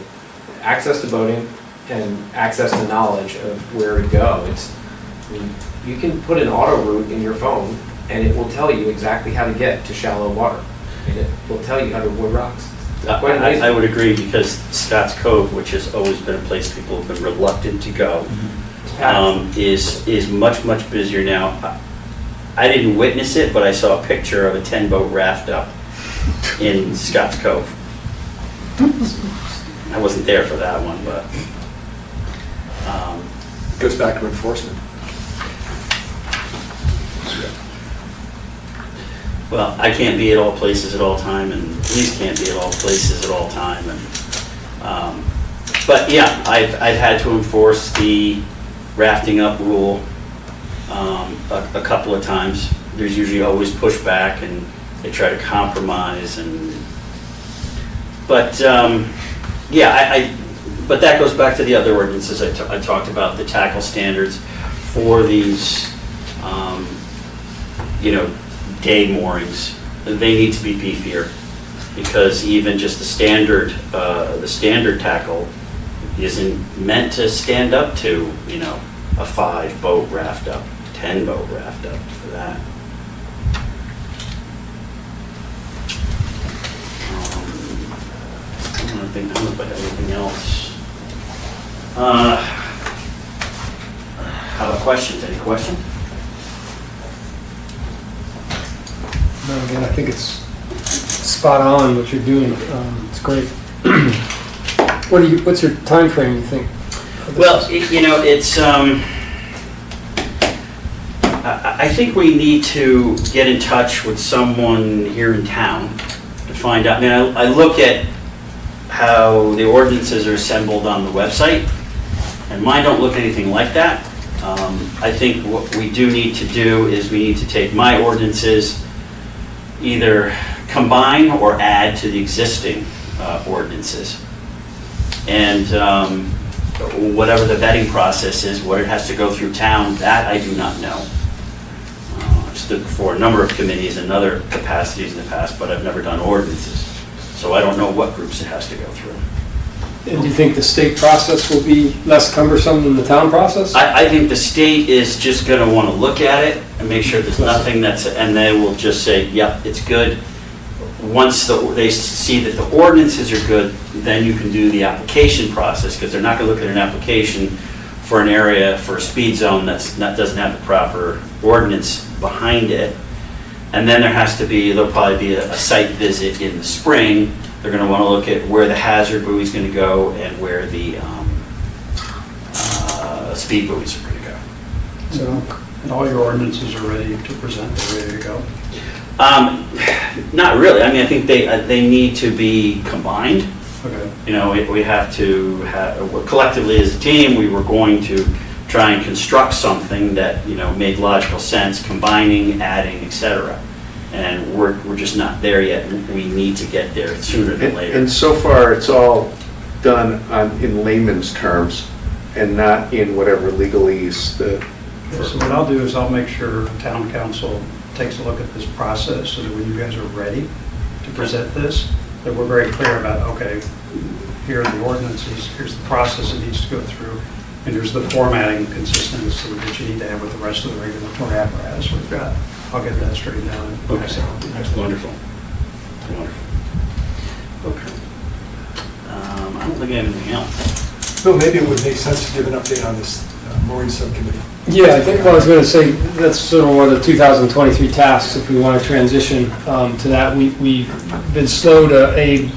access to boating and access to knowledge of where to go. You can put an auto route in your phone and it will tell you exactly how to get to shallow water. And it will tell you how to avoid rocks. I would agree, because Scott's Cove, which has always been a place people have been reluctant to go, is much, much busier now. I didn't witness it, but I saw a picture of a 10-boat raft up in Scotts Cove. I wasn't there for that one, but, Goes back to enforcement. well, I can't be at all places at all time, and police can't be at all places at all time, and, but yeah, I've had to enforce the rafting up rule a couple of times. There's usually always pushback, and they try to compromise, but yeah, but that goes back to the other ordinances I talked about, the tackle standards for these, day moorings. They need to be beefier, because even just the standard tackle isn't meant to stand up to, a 5-boat raft up, 10-boat raft up for that. I don't think I'm about anything else. How about questions? Any questions? No, again, I think it's spot on what you're doing. It's great. What's your time frame, you think? Well, it's, I think we need to get in touch with someone here in town to find out. I mean, I look at how the ordinances are assembled on the website, and mine don't look anything like that. I think what we do need to do is we need to take my ordinances, either combine or add to the existing ordinances. And whatever the vetting process is, what it has to go through town, that I do not know. I've stood before a number of committees and other capacities in the past, but I've never done ordinances. So I don't know what groups it has to go through. And do you think the state process will be less cumbersome than the town process? I think the state is just going to want to look at it and make sure there's nothing and they will just say, yep, it's good. Once they see that the ordinances are good, then you can do the application process, because they're not going to look at an application for an area, for a speed zone that doesn't have the proper ordinance behind it. And then there'll probably be a site visit in the spring. They're going to want to look at where the hazard buoy is going to go and where the speed buoys are going to go. So, and all your ordinances are ready to present, they're ready to go? Not really. I mean, I think they need to be combined. Okay. We have to collectively as a team, we were going to try and construct something that, made logical sense, combining, adding, etc. And we're just not there yet. We need to get there sooner than later. And so far, it's all done in layman's terms and not in whatever legalese So what I'll do is I'll make sure town council takes a look at this process, so that when you guys are ready to present this, that we're very clear about, okay, here are the ordinances, here's the process it needs to go through, and here's the formatting consistency that you need to have with the rest of the regulatory apparatus we've got. I'll get that straightened out. That's wonderful. Okay. I don't think I have anything else. Bill, maybe it would make sense to give an update on this mooring subcommittee. Yeah, I think I was going to say that's sort of one of the 2023 tasks if we want to transition to that. We've been slow to aid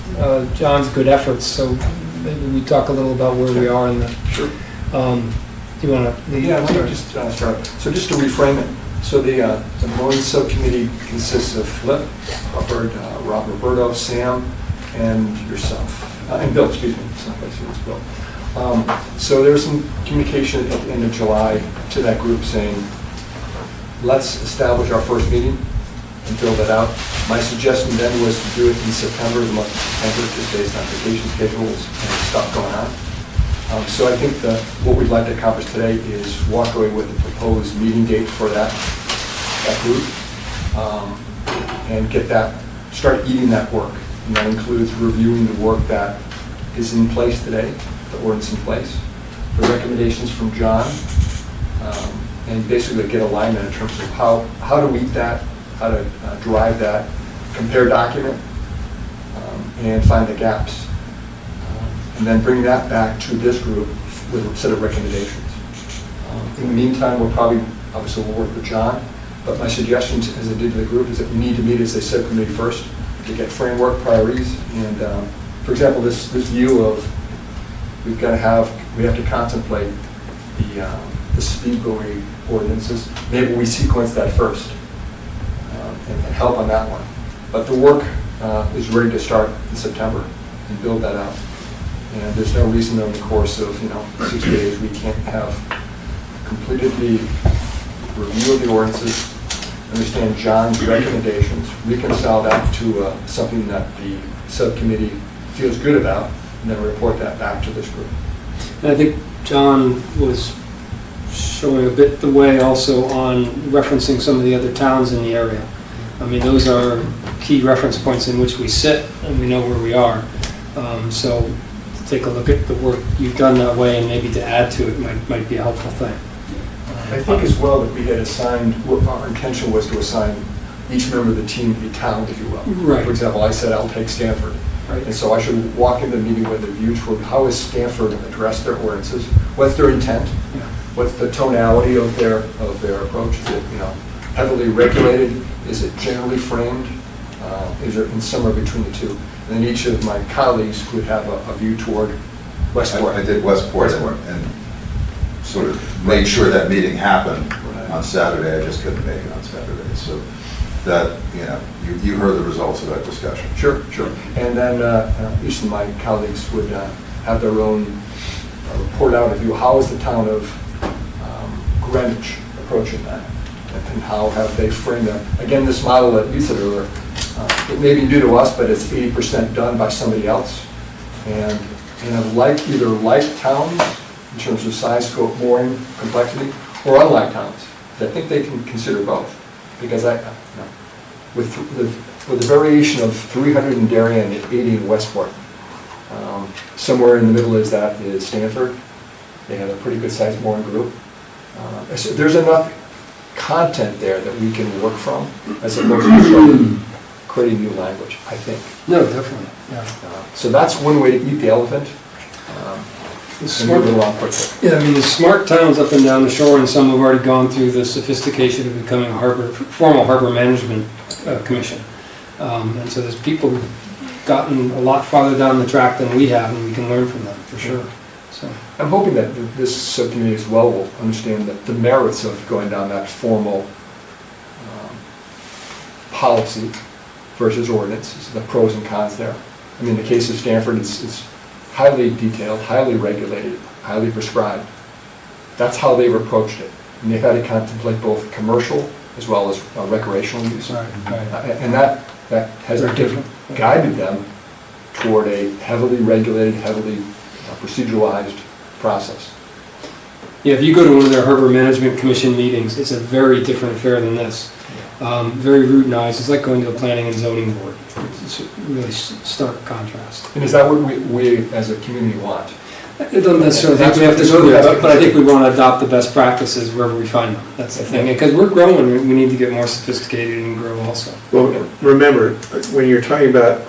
John's good efforts, so maybe we talk a little about where we are in the. Sure. Do you want to? Yeah, let me just start. So just to reframe it, so the mooring subcommittee consists of Flip, Hubbard, Rob Roberto, Sam, and yourself, and Bill, excuse me, it's not Bill, it's Bill. So there was some communication at the end of July to that group saying, let's establish our first meeting and build that out. My suggestion then was to do it in September, the month of September, just based on vacation schedules and stuff going on. So I think what we'd like to accomplish today is walk away with the proposed meeting date for that group and start eating that work. And that includes reviewing the work that is in place today, the ordinance in place, the recommendations from John, and basically get alignment in terms of how to eat that, how to drive that, compare document, and find the gaps. And then bring that back to this group with a set of recommendations. In the meantime, obviously we'll work with John, but my suggestion, as I did to the group, is that we need to meet as a subcommittee first to get framework priorities. And for example, this view of we have to contemplate the speedway ordinances. Maybe we sequence that first and help on that one. But the work is ready to start in September and build that out. And there's no reason over the course of 6 days we can't have completed the review of the ordinances, understand John's recommendations, reconcile that to something that the subcommittee feels good about, and then report that back to this group. And I think John was showing a bit the way also on referencing some of the other towns in the area. I mean, those are key reference points in which we sit and we know where we are. So to take a look at the work you've done that way and maybe to add to it might be a helpful thing. I think as well that we had assigned, our intention was to assign each member of the team a town, if you will. Right. For example, I said I'll take Stanford. Right. And so I should walk into the meeting with a view toward how has Stanford addressed their ordinances, what's their intent, Yeah. what's the tonality of their approach, is it heavily regulated, is it generally framed, is it in somewhere between the two? And then each of my colleagues would have a view toward Westport. I did Westport and sort of made sure that meeting happened on Saturday. I just couldn't make it on Saturday. So that, you heard the results of that discussion. Sure. And then each of my colleagues would have their own report out of view. How is the town of Greenwich approaching that? And how have they framed that? Again, this model that you said earlier, it may be new to us, but it's 80% done by somebody else. And either like towns in terms of size, scope, mooring, complexity, or unlike towns. I think they can consider both. Because with the variation of 300 in Darien and 80 in Westport, somewhere in the middle is Stanford. They have a pretty good sized mooring group. So there's enough content there that we can work from as opposed to creating new language, I think. No, definitely. Yeah. So that's one way to eat the elephant. And move it along quickly. Yeah, I mean, the smart towns up and down the shore, and some have already gone through the sophistication of becoming a formal harbor management commission. And so there's people who've gotten a lot farther down the track than we have, and we can learn from them, for sure. So I'm hoping that this subcommittee as well will understand that the merits of going down that formal policy versus ordinance, the pros and cons there. I mean, in the case of Stanford, it's highly detailed, highly regulated, highly prescribed. That's how they've approached it. And they've had to contemplate both commercial as well as recreational use. Right. And that has guided them toward a heavily regulated, heavily proceduralized process. Yeah, if you go to one of their harbor management commission meetings, it's a very different affair than this. Very routinized. It's like going to a planning and zoning board. It's a really stark contrast. And is that what we as a community want? It doesn't necessarily think we have to go there, but I think we want to adopt the best practices wherever we find them. That's the thing. Because we're growing, we need to get more sophisticated and grow also. Well, remember, when you're talking about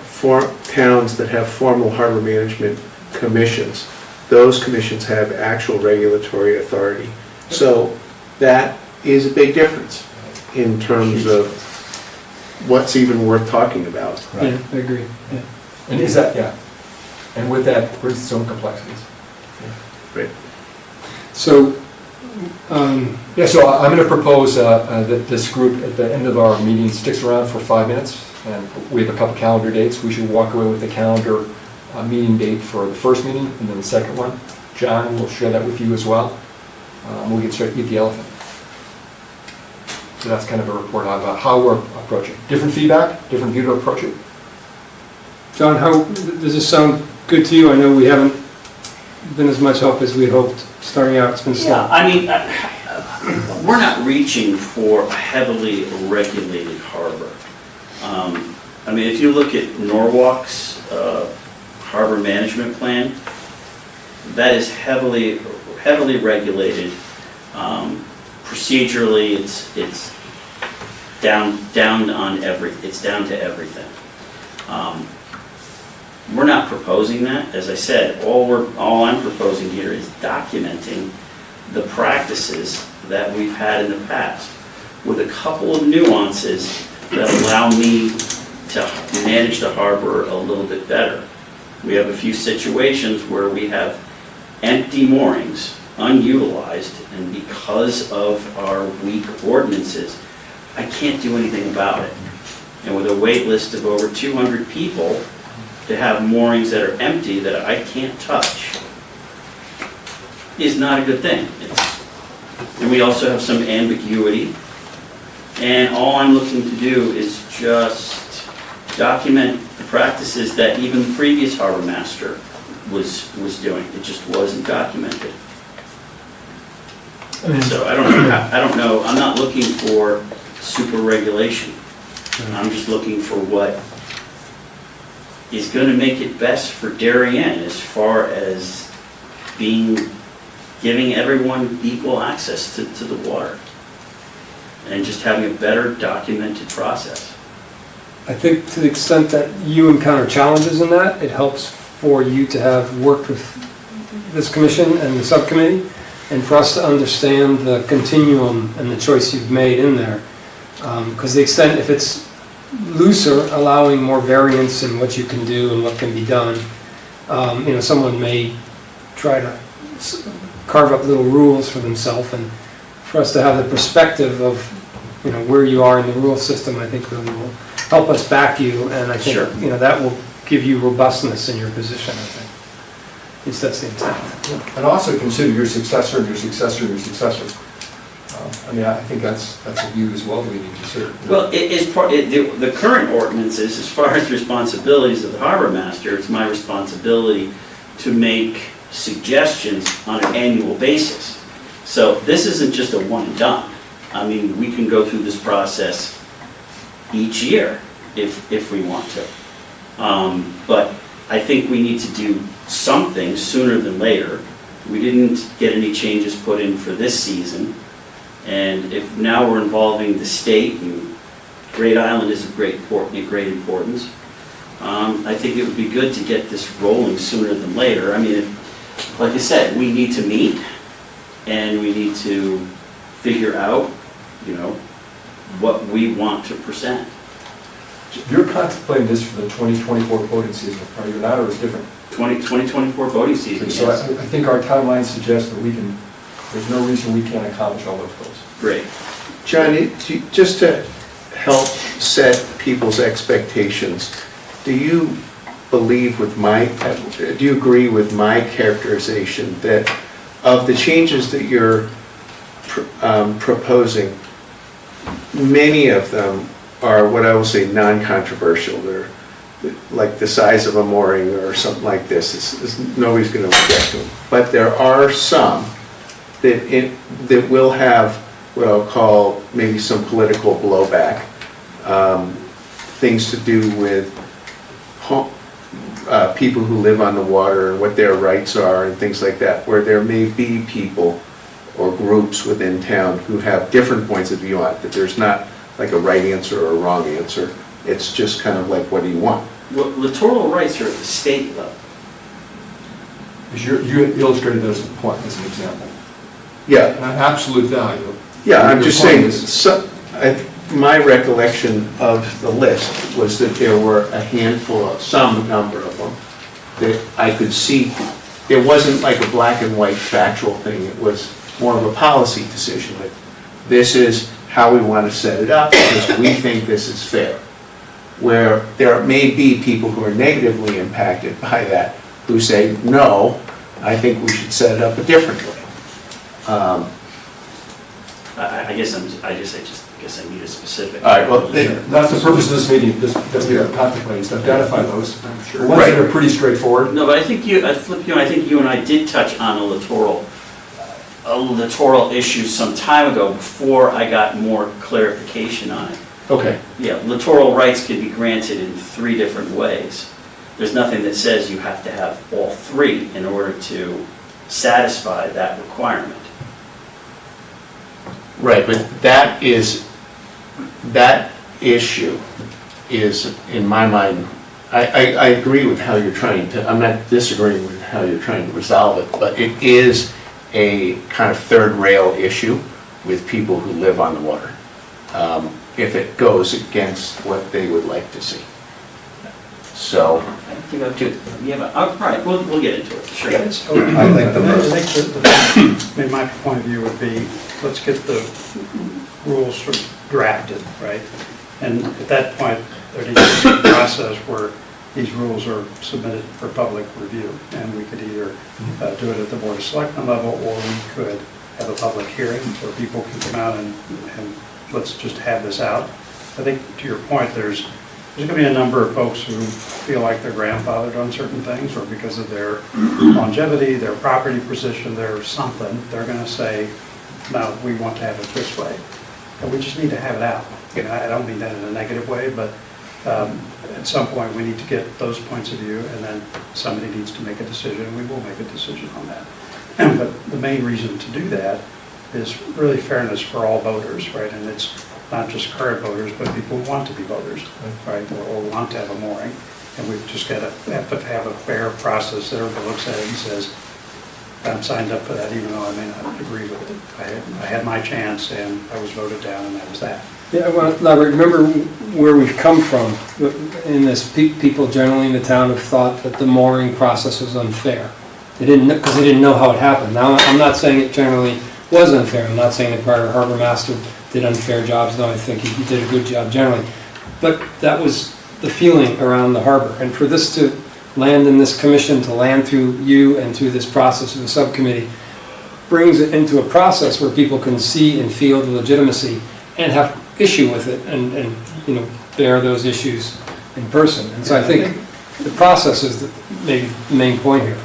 towns that have formal harbor management commissions, those commissions have actual regulatory authority. So that is a big difference in terms of what's even worth talking about. Yeah, I agree. Yeah. And is that, and with that brings its own complexities. Great. So, so I'm going to propose that this group at the end of our meeting sticks around for 5 minutes, and we have a couple calendar dates. We should walk away with the calendar meeting date for the first meeting and then the second one. John will share that with you as well. We'll get straight to eat the elephant. So that's kind of a report about how we're approaching. Different feedback, different view to approach it. John, how does this sound good to you? I know we haven't been as much help as we hoped. Starting out, it's been slow. Yeah, I mean, we're not reaching for a heavily regulated harbor. I mean, if you look at Norwalk's harbor management plan, that is heavily regulated. Procedurally, it's down to everything. We're not proposing that. As I said, all I'm proposing here is documenting the practices that we've had in the past, with a couple of nuances that allow me to manage the harbor a little bit better. We have a few situations where we have empty moorings, unutilized, and because of our weak ordinances, I can't do anything about it. And with a wait list of over 200 people, to have moorings that are empty that I can't touch is not a good thing. And we also have some ambiguity. And all I'm looking to do is just document the practices that even the previous harbor master was doing. It just wasn't documented. So I don't know, I'm not looking for super regulation. I'm just looking for what is going to make it best for Darien as far as giving everyone equal access to the water and just having a better documented process. I think to the extent that you encounter challenges in that, it helps for you to have worked with this commission and the subcommittee, and for us to understand the continuum and the choice you've made in there. Because the extent, if it's looser, allowing more variance in what you can do and what can be done, someone may try to carve up little rules for themselves, and for us to have the perspective of where you are in the rule system, I think really will help us back you, and I think Sure. That will give you robustness in your position, I think. At least that's the intent. And also consider your successor and your successor and your successor. I think that's a view as well that we need to consider. Well, the current ordinances, as far as responsibilities of the harbor master, it's my responsibility to make suggestions on an annual basis. So this isn't just a one and done. I mean, we can go through this process each year if we want to. But I think we need to do something sooner than later. We didn't get any changes put in for this season. And if now we're involving the state, and Great Island is of great importance, I think it would be good to get this rolling sooner than later. I mean, like I said, we need to meet and we need to figure out, what we want to present. You're contemplating this for the 2024 boating season, are you not, or is it different? 2024 boating season, So yes. I think our timeline suggests that there's no reason we can't accomplish all those goals. Great. John, just to help set people's expectations, do you agree with my characterization that of the changes that you're proposing, many of them are what I will say non-controversial? They're like the size of a mooring or something like this. Nobody's going to object to them. But there are some that will have what I'll call maybe some political blowback, things to do with people who live on the water and what their rights are and things like that, where there may be people or groups within town who have different points of view on it, that there's not like a right answer or a wrong answer. It's just kind of like, what do you want? Well, littoral rights are at the state level. Because you illustrated those as a point, as an example. Yeah, An absolute value. yeah, I'm Your just point saying, is- my recollection of the list was that there were some number of them that I could see. It wasn't like a black and white factual thing, it was more of a policy decision. Like, this is how we want to set it up because we think this is fair. Where there may be people who are negatively impacted by that, who say, no, I think we should set it up differently. I guess I need a specific. All right, well, That's the purpose of this meeting, that we are contemplating, is to identify those. The ones Right. that are pretty straightforward. No, but I think you and I did touch on a littoral issue some time ago before I got more clarification on it. Okay. Yeah, littoral rights can be granted in 3 different ways. There's nothing that says you have to have all 3 in order to satisfy that requirement. Right, but that issue is, in my mind, I agree with how you're trying to, I'm not disagreeing with how you're trying to resolve it, but it is a kind of third rail issue with people who live on the water, if it goes against what they would like to see. So, All right, we'll get into it, sure. I think the most, I mean, my point of view would be, let's get the rules sort of drafted, right? And at that point, there needs to be a process where these rules are submitted for public review. And we could either do it at the Board of Selectmen level, or we could have a public hearing where people can come out and let's just have this out. I think, to your point, there's going to be a number of folks who feel like they're grandfathered on certain things, or because of their longevity, their property position, their something, they're going to say, no, we want to have it this way. And we just need to have it out. And I don't mean that in a negative way, but at some point, we need to get those points of view, and then somebody needs to make a decision, and we will make a decision on that. But the main reason to do that is really fairness for all voters, right? And it's not just current voters, but people who want to be voters, right? Or want to have a mooring. And we've just got to have a fair process that everybody looks at it and says, I'm signed up for that, even though I may not agree with it. I had my chance, and I was voted down, and that was that. Yeah, well, Robert, remember where we've come from in this. People generally in the town have thought that the mooring process was unfair. They didn't, because they didn't know how it happened. Now, I'm not saying it generally was unfair. I'm not saying the prior harbor master did unfair jobs. No, I think he did a good job generally. But that was the feeling around the harbor. And for this to land in this commission, to land through you and through this process of the subcommittee, brings it into a process where people can see and feel the legitimacy and have issue with it, and bear those issues in person. And so I think the process is maybe the main point here.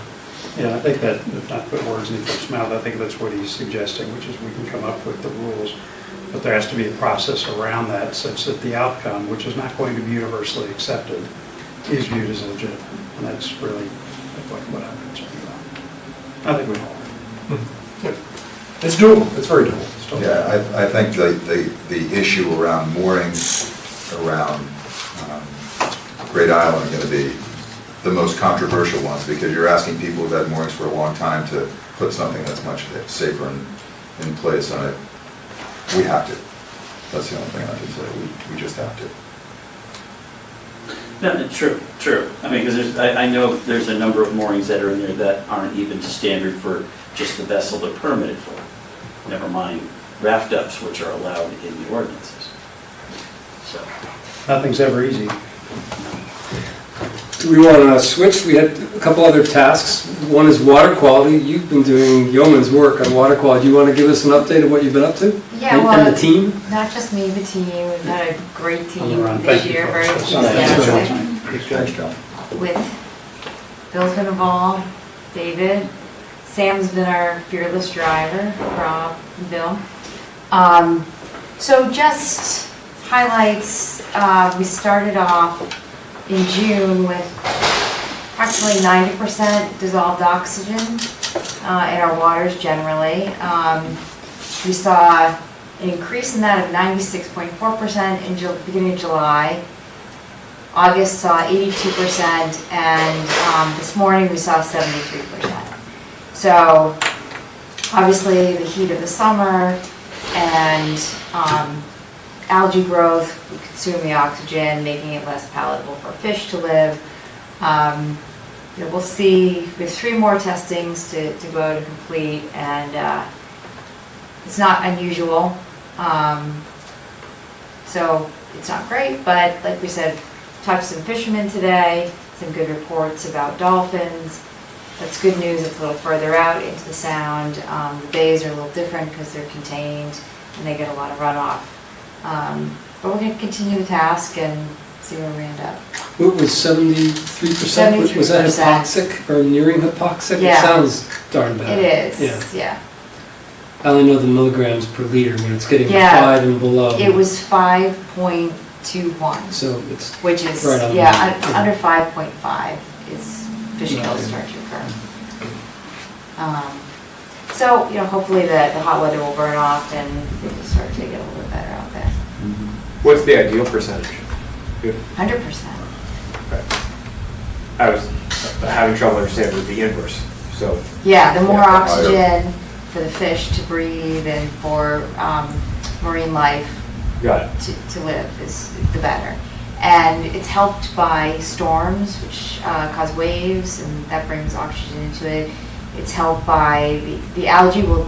Yeah, I think that, if not put words in folks' mouth, I think that's what he's suggesting, which is we can come up with the rules, but there has to be a process around that such that the outcome, which is not going to be universally accepted, is viewed as legitimate. And that's really what I'm concerned about. I think we all are. It's doable, it's very doable. yeah, I think the issue around moorings around Great Island are going to be the most controversial ones, because you're asking people who've had moorings for a long time to put something that's much safer in place, and we have to. That's the only thing I can say, we just have to. No, true. I mean, because I know there's a number of moorings that are in there that aren't even to standard for just the vessel they're permitted for. Never mind raft ups, which are allowed in the ordinances. So. Nothing's ever easy. Do we want to switch? We had a couple other tasks. One is water quality. You've been doing yeoman's work on water quality. Do you want to give us an update of what you've been up to? Yeah, And the team? Not just me, the team. We've had a great team Thank this you year, for- very that's- enthusiastic. Thanks, John. With Bill's been involved, David. Sam's been our fearless driver, Rob, and Bill. So just highlights, we started off in June with approximately 90% dissolved oxygen in our waters generally. We saw an increase in that of 96.4% in beginning of July. August saw 82%, and this morning we saw 73%. So obviously the heat of the summer and algae growth consume the oxygen, making it less palatable for fish to live. We'll see, we have 3 more testings to go to complete, and it's not unusual. So it's not great, but like we said, talked to some fishermen today, some good reports about dolphins. That's good news. It's a little further out into the sound. The bays are a little different because they're contained and they get a lot of runoff. But we're going to continue the task and see where we end up. What was 73%? Was that 73%. hypoxic or nearing hypoxic? Yeah. It sounds darn bad. It is, yeah. I only know the milligrams per liter when it's getting Yeah. 5 and below. It was 5.21, So it's which is, right on yeah, the- under 5.5 is fish kills start to occur. So, hopefully the hot weather will burn off and it'll start to get a little bit better out there. What's the ideal percentage? 100%. I was having trouble understanding with the inverse, so. Yeah, the more Yeah, the oxygen, for the fish to breathe and for marine life Got it. to live is the better. And it's helped by storms, which cause waves, and that brings oxygen into it. It's helped by the algae will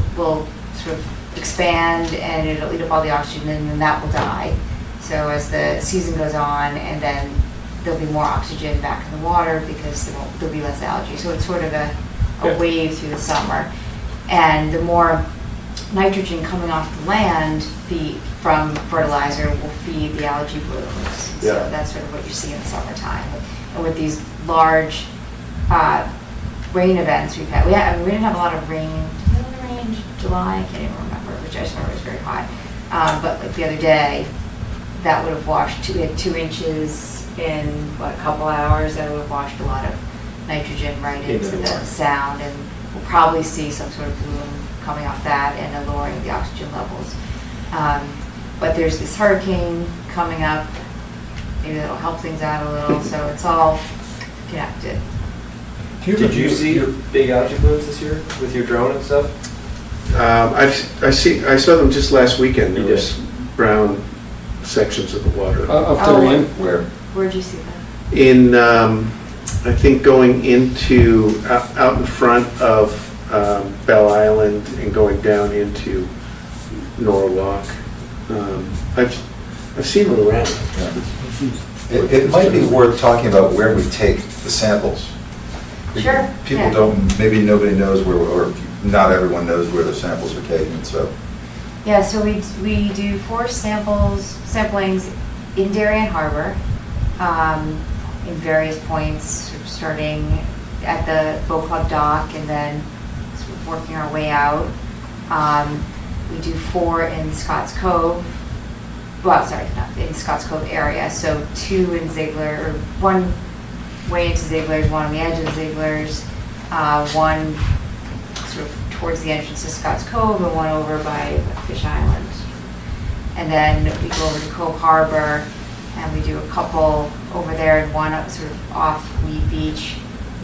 sort of expand and it'll eat up all the oxygen and then that will die. So as the season goes on, and then there'll be more oxygen back in the water because there'll be less algae. So it's sort of a Yeah. wave through the summer. And the more nitrogen coming off the land from fertilizer will feed the algae blooms. Yeah. So that's sort of what you see in the summertime. And with these large rain events we've had, we didn't have a lot of rain. Did we have any rain in July? I can't even remember, which I just remember it was very hot. But like the other day, that would have washed, we had 2 inches in, a couple hours, that would have washed a lot of nitrogen right into the sound, and we'll probably see some sort of bloom coming off that and a lowering of the oxygen levels. But there's this hurricane coming up, maybe that'll help things out a little, so it's all connected. Did you see big algae blooms this year with your drone and stuff? I saw them just last weekend. There You was brown sections of the water. Of Darien. Where? Where'd you see that? In, I think going into, out in front of Bell Island and going down into Norwalk. I've seen them around. It might be worth talking about where we take the samples. Sure, People yeah. don't, maybe nobody knows where, or not everyone knows where the samples are taken, so. Yeah, so we do 4 samplings in Darien Harbor, in various points, sort of starting at the Boat Club dock and then sort of working our way out. We do 4 in Scotts Cove, well, sorry, not in Scotts Cove area, so 2 in Ziegler, or 1 way into Ziegler's, 1 on the edge of Ziegler's, 1 sort of towards the entrance to Scotts Cove, and 1 over by Fish Island. And then we go over to Cove Harbor, and we do a couple over there, and 1 up sort of off Weed Beach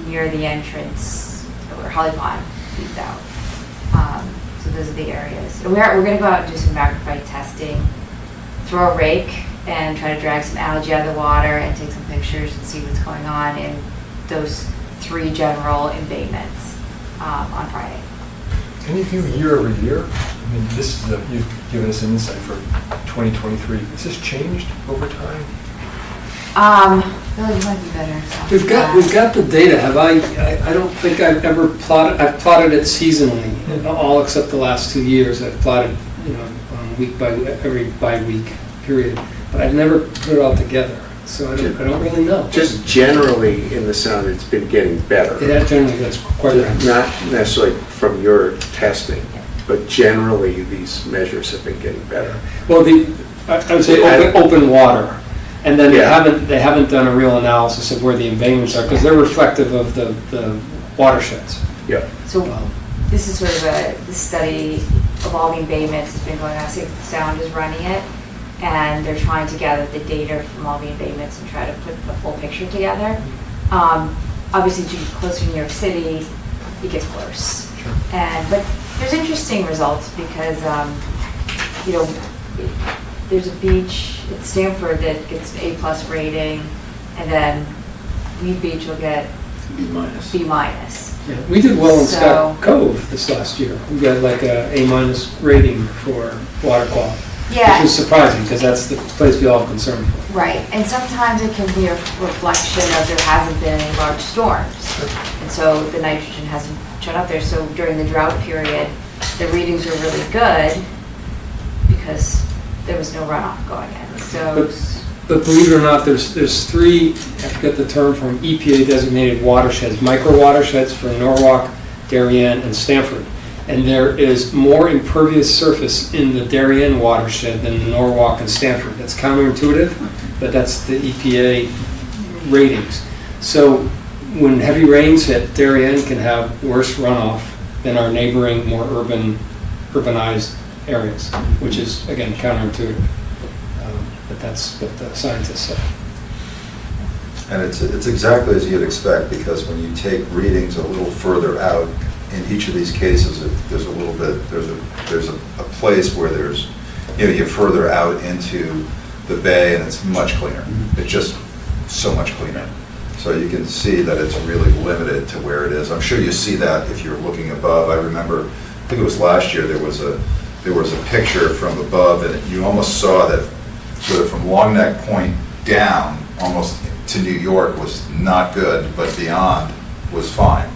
near the entrance where Holly Pond feeds out. So those are the areas. And we're going to go out and do some magnifying testing, throw a rake, and try to drag some algae out of the water and take some pictures and see what's going on in those 3 general embayments on Friday. Can you view year over year? I mean, this is you've given us an insight for 2023. Has this changed over time? Billy, you might be better. We've got the data. I don't think I've ever plotted, I've plotted it seasonally, all except the last 2 years. I've plotted, week by, every bi-week period, but I've never put it all together. So I don't really know. Just generally in the Sound, it's been getting better. It generally gets quite right. Not necessarily from your testing, but generally these measures have been getting better. Well, I would say open water. And then Yeah. they haven't done a real analysis of where the embayments are, because they're reflective of the watersheds. Yeah. So this is sort of the study of all the embayments that's been going on. Safe Sound is running it, and they're trying to gather the data from all the embayments and try to put the full picture together. Obviously, as you get closer to New York City, it gets worse. But there's interesting results because, there's a beach at Stanford that gets an A+ rating, and then Weed Beach will get B-. B-. Yeah, we did well in So- Scott Cove this last year. We got like a A- rating for water quality, Yeah. which is surprising because that's the place we all have concern for. Right, and sometimes it can be a reflection of there hasn't been any large storms. And so the nitrogen hasn't shown up there. So during the drought period, the readings were really good because there was no runoff going in. So, But believe it or not, there's 3, I forget the term, from EPA designated watersheds, micro watersheds for Norwalk, Darien, and Stanford. And there is more impervious surface in the Darien watershed than the Norwalk and Stanford. That's counterintuitive, but that's the EPA ratings. So when heavy rains hit, Darien can have worse runoff than our neighboring, more urbanized areas, which is, again, counterintuitive. But that's what the scientists say. And it's exactly as you'd expect, because when you take readings a little further out, in each of these cases, there's a little bit, there's a place where there's, you're further out into the bay and it's much cleaner. It's just so much cleaner. So you can see that it's really limited to where it is. I'm sure you see that if you're looking above. I remember, I think it was last year, there was a picture from above, and you almost saw that sort of from Long Neck Point down, almost to New York was not good, but beyond was fine,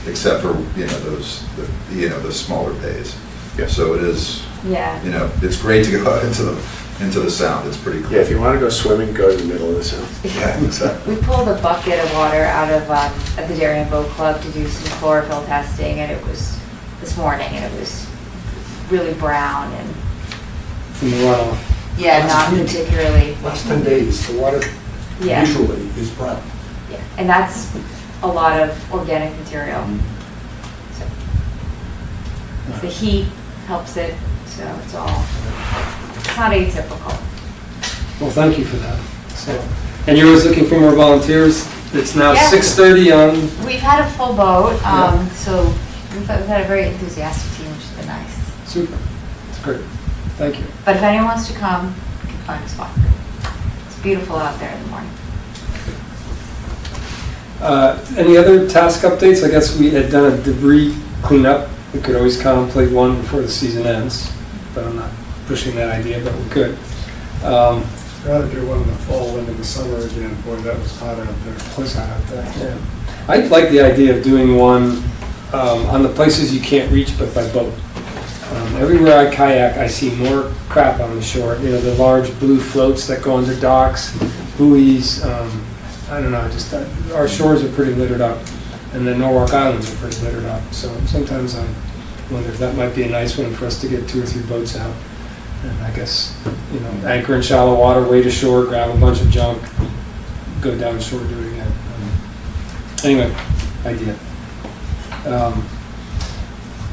except for, those smaller bays. Yeah. So it is, Yeah. it's great to go out into the sound. It's pretty cool. Yeah, if you want to go swimming, go to the middle of the sound. Yeah, exactly. We pulled a bucket of water out of, at the Darien Boat Club to do some chlorophyll testing, and it was this morning, and it was really brown and, From the runoff. yeah, not particularly, Last 10 days, the water yeah, usually is brown. yeah. And that's a lot of organic material. So it's the heat helps it, so it's not atypical. Well, thank you for that. So, and you're always looking for more volunteers? It's now Yeah. 6:30 on, We've had a full boat, Yeah. so we've had a very enthusiastic team, which has been nice. super, it's great, thank you. But if anyone wants to come, you can find a spot. It's beautiful out there in the morning. Any other task updates? I guess we had done a debris cleanup. We could always contemplate one before the season ends, but I'm not pushing that idea, but we could. Rather do one in the fall than in the summer again. Boy, that was hot out there. Close out there, yeah. I like the idea of doing one on the places you can't reach but by boat. Everywhere I kayak, I see more crap on the shore. The large blue floats that go under docks, buoys. I don't know, just our shores are pretty littered up, and the Norwalk Islands are pretty littered up. So sometimes I wonder if that might be a nice one for us to get 2 or 3 boats out. And I guess, anchor in shallow water, wade ashore, grab a bunch of junk, go down shore doing it. Anyway, idea.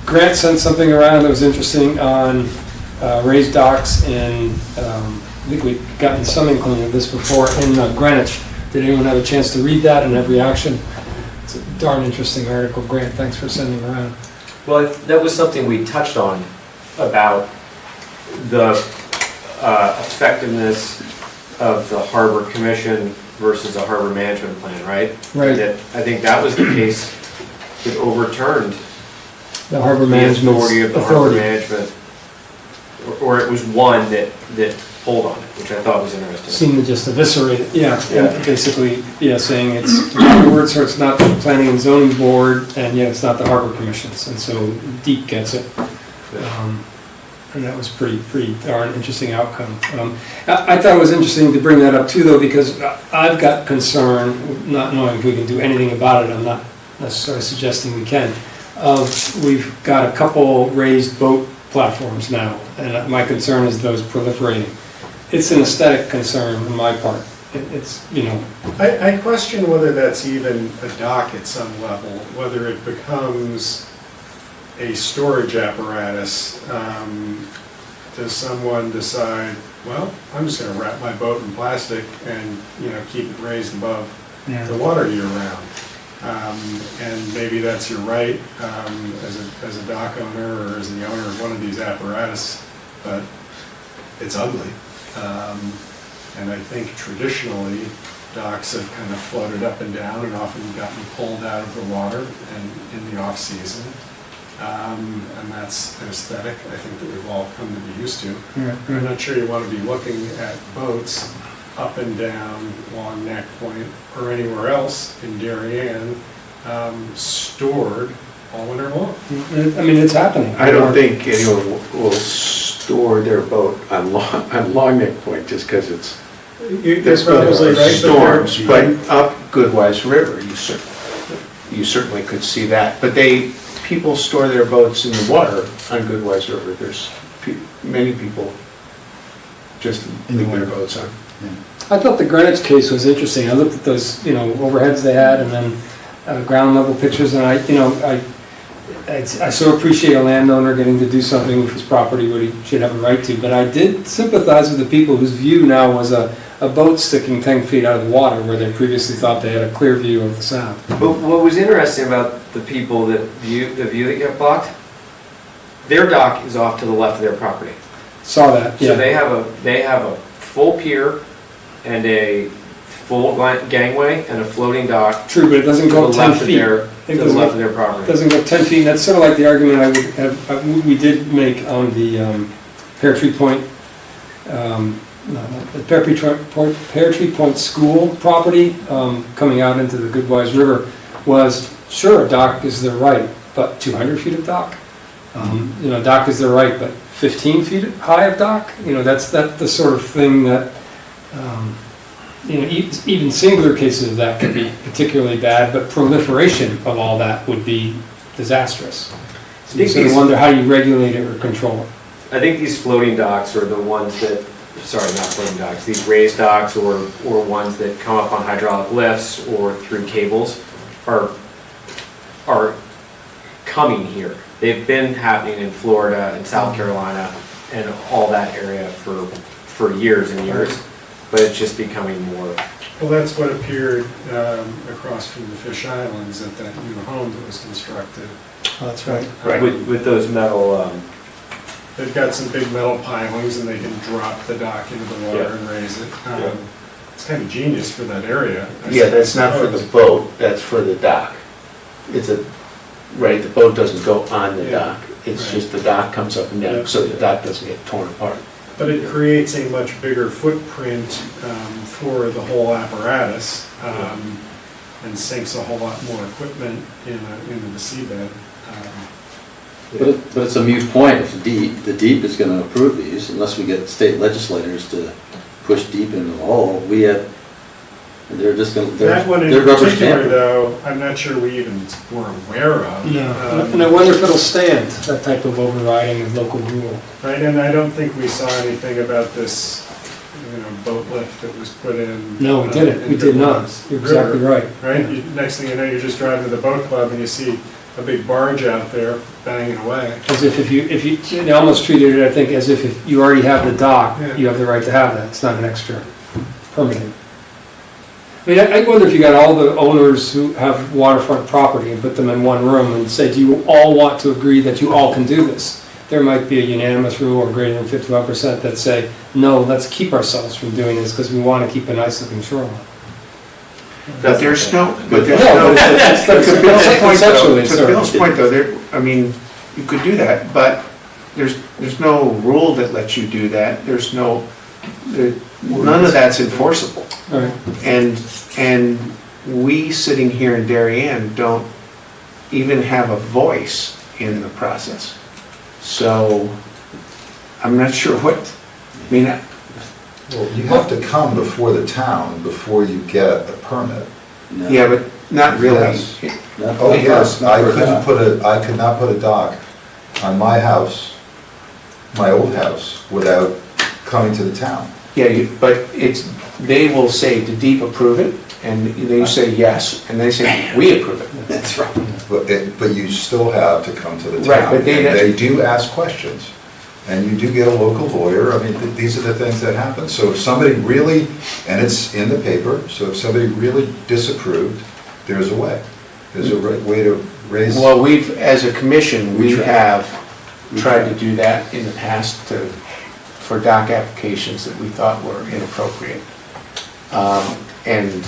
Grant sent something around that was interesting on raised docks in, I think we've gotten some inkling of this before, in Greenwich. Did anyone have a chance to read that and have reaction? It's a darn interesting article. Grant, thanks for sending it around. Well, that was something we touched on about the effectiveness of the harbor commission versus a harbor management plan, right? Right. I think that was the case that overturned The harbor the management authority of the harbor management, or it was one that pulled on it, which I thought was interesting. Seemed to just eviscerate it, yeah. Yeah. And basically, saying it's Robert's, so it's not the planning and zoning board, and yet it's not the harbor commissions, and so Deep gets it. And that was pretty darn interesting outcome. I thought it was interesting to bring that up too, though, because I've got concern, not knowing if we can do anything about it. I'm not necessarily suggesting we can. We've got a couple raised boat platforms now, and my concern is those proliferating. It's an aesthetic concern on my part. It's. I question whether that's even a dock at some level, whether it becomes a storage apparatus. Does someone decide, well, I'm just gonna wrap my boat in plastic and, keep it raised above the water year round? And maybe that's your right as a dock owner or as the owner of one of these apparatus, but it's ugly. And I think traditionally, docks have kind of floated up and down and often gotten pulled out of the water and in the off-season. And that's an aesthetic, I think, that we've all come to be used to. I'm not sure you want to be looking at boats up and down Long Neck Point or anywhere else in Darien, stored all winter long. I mean, it's happening. I don't think anyone will store their boat on Long Neck Point just because it's. That's probably right. Storms, but up Goodwise River, you certainly could see that. But people store their boats in the water on Goodwise River. There's many people just leave their boats on. I thought the Greenwich case was interesting. I looked at those, overheads they had, and then ground level pictures, and I so appreciate a landowner getting to do something with his property what he should have a right to. But I did sympathize with the people whose view now was a a boat sticking 10 feet out of the water where they previously thought they had a clear view of the sound. But what was interesting about the people that the view that got blocked, their dock is off to the left of their property. Saw that, So yeah. they have a full pier and a full gangway and a floating dock True, but it doesn't to go the 10 left of feet. their, It to the doesn't left go- of their property. Doesn't go 10 feet, and that's sort of like the argument I would have, we did make on the Pear Tree Point, the Pear Tree Point School property, coming out into the Goodwise River, was, sure, a dock is their right, but 200 feet of dock? You know, dock is their right, but 15 feet high of dock? You know, that's the sort of thing that, you know, even singular cases of that could be particularly bad, but proliferation of all that would be disastrous. So you sort of wonder how you regulate it or control it. I think these floating docks are the ones that, sorry, not floating docks, these raised docks or ones that come up on hydraulic lifts or through cables are coming here. They've been happening in Florida and South Carolina and all that area for years and years, but it's just becoming more. Well, that's what appeared across from the Fish Islands at that new home that was constructed. Oh, that's right. With those metal, They've got some big metal pilings and they can drop the dock into the water Yeah. and raise it. Yeah. It's kind of genius for that area. I Yeah, that's not for the suppose. boat, that's for the dock. It's a, right, the boat doesn't go on the Yeah. dock. It's Right. just the dock comes up and Yeah. down, so the dock doesn't get torn apart. But it creates a much bigger footprint for the whole apparatus and sinks a whole lot more equipment into the seabed. But it's a moot point if the DEEP is gonna approve these, unless we get state legislators to push deep into the hole, they're just gonna, That one in they're rubber particular, stamping. though, I'm not sure we even were aware of. And I wonder if it'll stand, that type of overriding of local rule. Right, and I don't think we saw anything about this, boat lift that was put in. No, we didn't, in we did not. Goodwise You're exactly River, right. Right, next thing you know, you're just driving to the boat club and you see a big barge out there banging away. As if you, they almost treated it, I think, as if you already have the dock, Yeah. you have the right to have that. It's not an extra permitting. I mean, I wonder if you got all the owners who have waterfront property and put them in one room and say, do you all want to agree that you all can do this? There might be a unanimous rule or greater than 51% that say, no, let's keep ourselves from doing this because we want to keep a nice looking shoreline. But there's no, No, but it's to Bill's point conceptually, though, it's to sort of- Bill's point though, I mean, you could do that, but there's no rule that lets you do that. None of that's enforceable. All right. And we sitting here in Darien don't even have a voice in the process. So I'm not sure I mean, Well, you have to come before the town before you get a permit. No. yeah, but not really. Yes. Not Oh, for- yes, not I for couldn't that. I could not put a dock on my house, my old house, without coming to the town. Yeah, but they will say, did DEEP approve it? And they say yes, and they say, we approve it. That's right. But you still have to come to the town. Right, but they- And they do ask questions, and you do get a local lawyer. I mean, these are the things that happen. So if somebody really, and it's in the paper, so if somebody really disapproved, there's a way. There's a way to raise. Well, as a commission, we We try. have tried to do that in the past for dock applications that we thought were inappropriate. And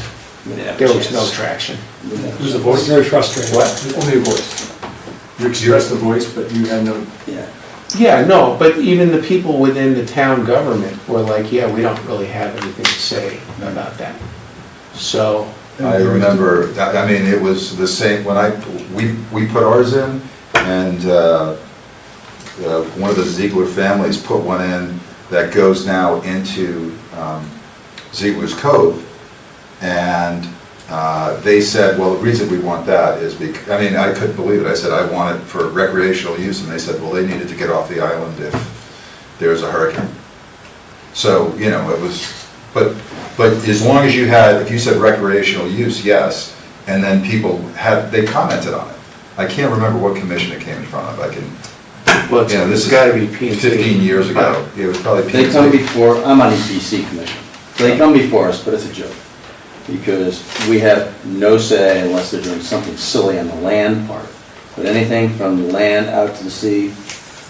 there was no traction. It was a It's voice, very frustrating. only a voice. You expressed the voice, but you had no, Yeah. Yeah, no, but even the people within the town government were like, yeah, we don't really have anything to say about that. So, I remember, I mean, it was the same, when we put ours in, and one of the Ziegler families put one in that goes now into Ziegler's Cove, and they said, well, the reason we want that is because, I mean, I couldn't believe it. I said, I want it for recreational use, and they said, well, they needed to get off the island if there's a hurricane. So, it was, but as long as you had, if you said recreational use, yes, and then they commented on it. I can't remember what commission it came in front of. well, This it's is gotta be P&Z. 15 years ago. It was probably They come P&Z. before, I'm on EPC commission. So they come before us, but it's a joke. Because we have no say unless they're doing something silly on the land part. But anything from the land out to the sea,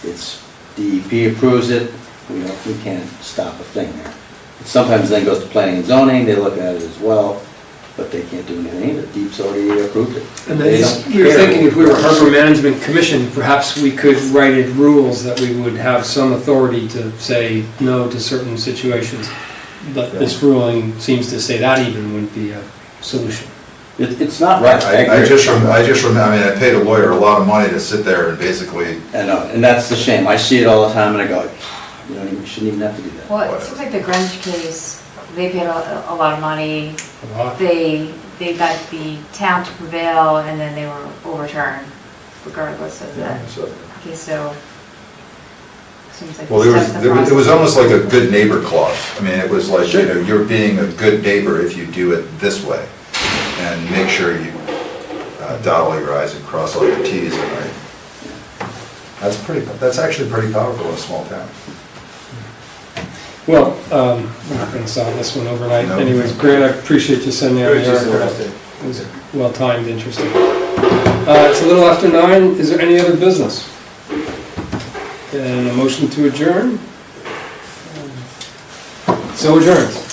it's DEP approves it, we can't stop a thing there. It sometimes then goes to planning and zoning, they look at it as well, but they can't do anything either. DEP's already approved it. And They then don't we were care. thinking if we were Harbor Management Commission, perhaps we could write in rules that we would have some authority to say no to certain situations. But this ruling seems to say that even wouldn't be a solution. It's not right. I agree. just remember, I mean, I paid a lawyer a lot of money to sit there and basically, I know, and that's the shame. I see it all the time and I go, you shouldn't even have to do that. Well, it seems like the Greenwich case, they paid a lot of money. A lot. They got the town to prevail and then they were overturned regardless of that. so. Okay, so, seems like. Well, we stepped the it was process. almost like a good neighbor clause. I mean, it was like, you know, you're being a good neighbor if you do it this way. And make sure you dot all your i's and cross all your t's. And that's actually pretty powerful in a small town. Well, we're not going to solve this one overnight. No. Anyways, Grant, I appreciate you sending out Good, the just the article. last day. It was well-timed, interesting. It's a little after 9. Is there any other business? And a motion to adjourn? So adjourned.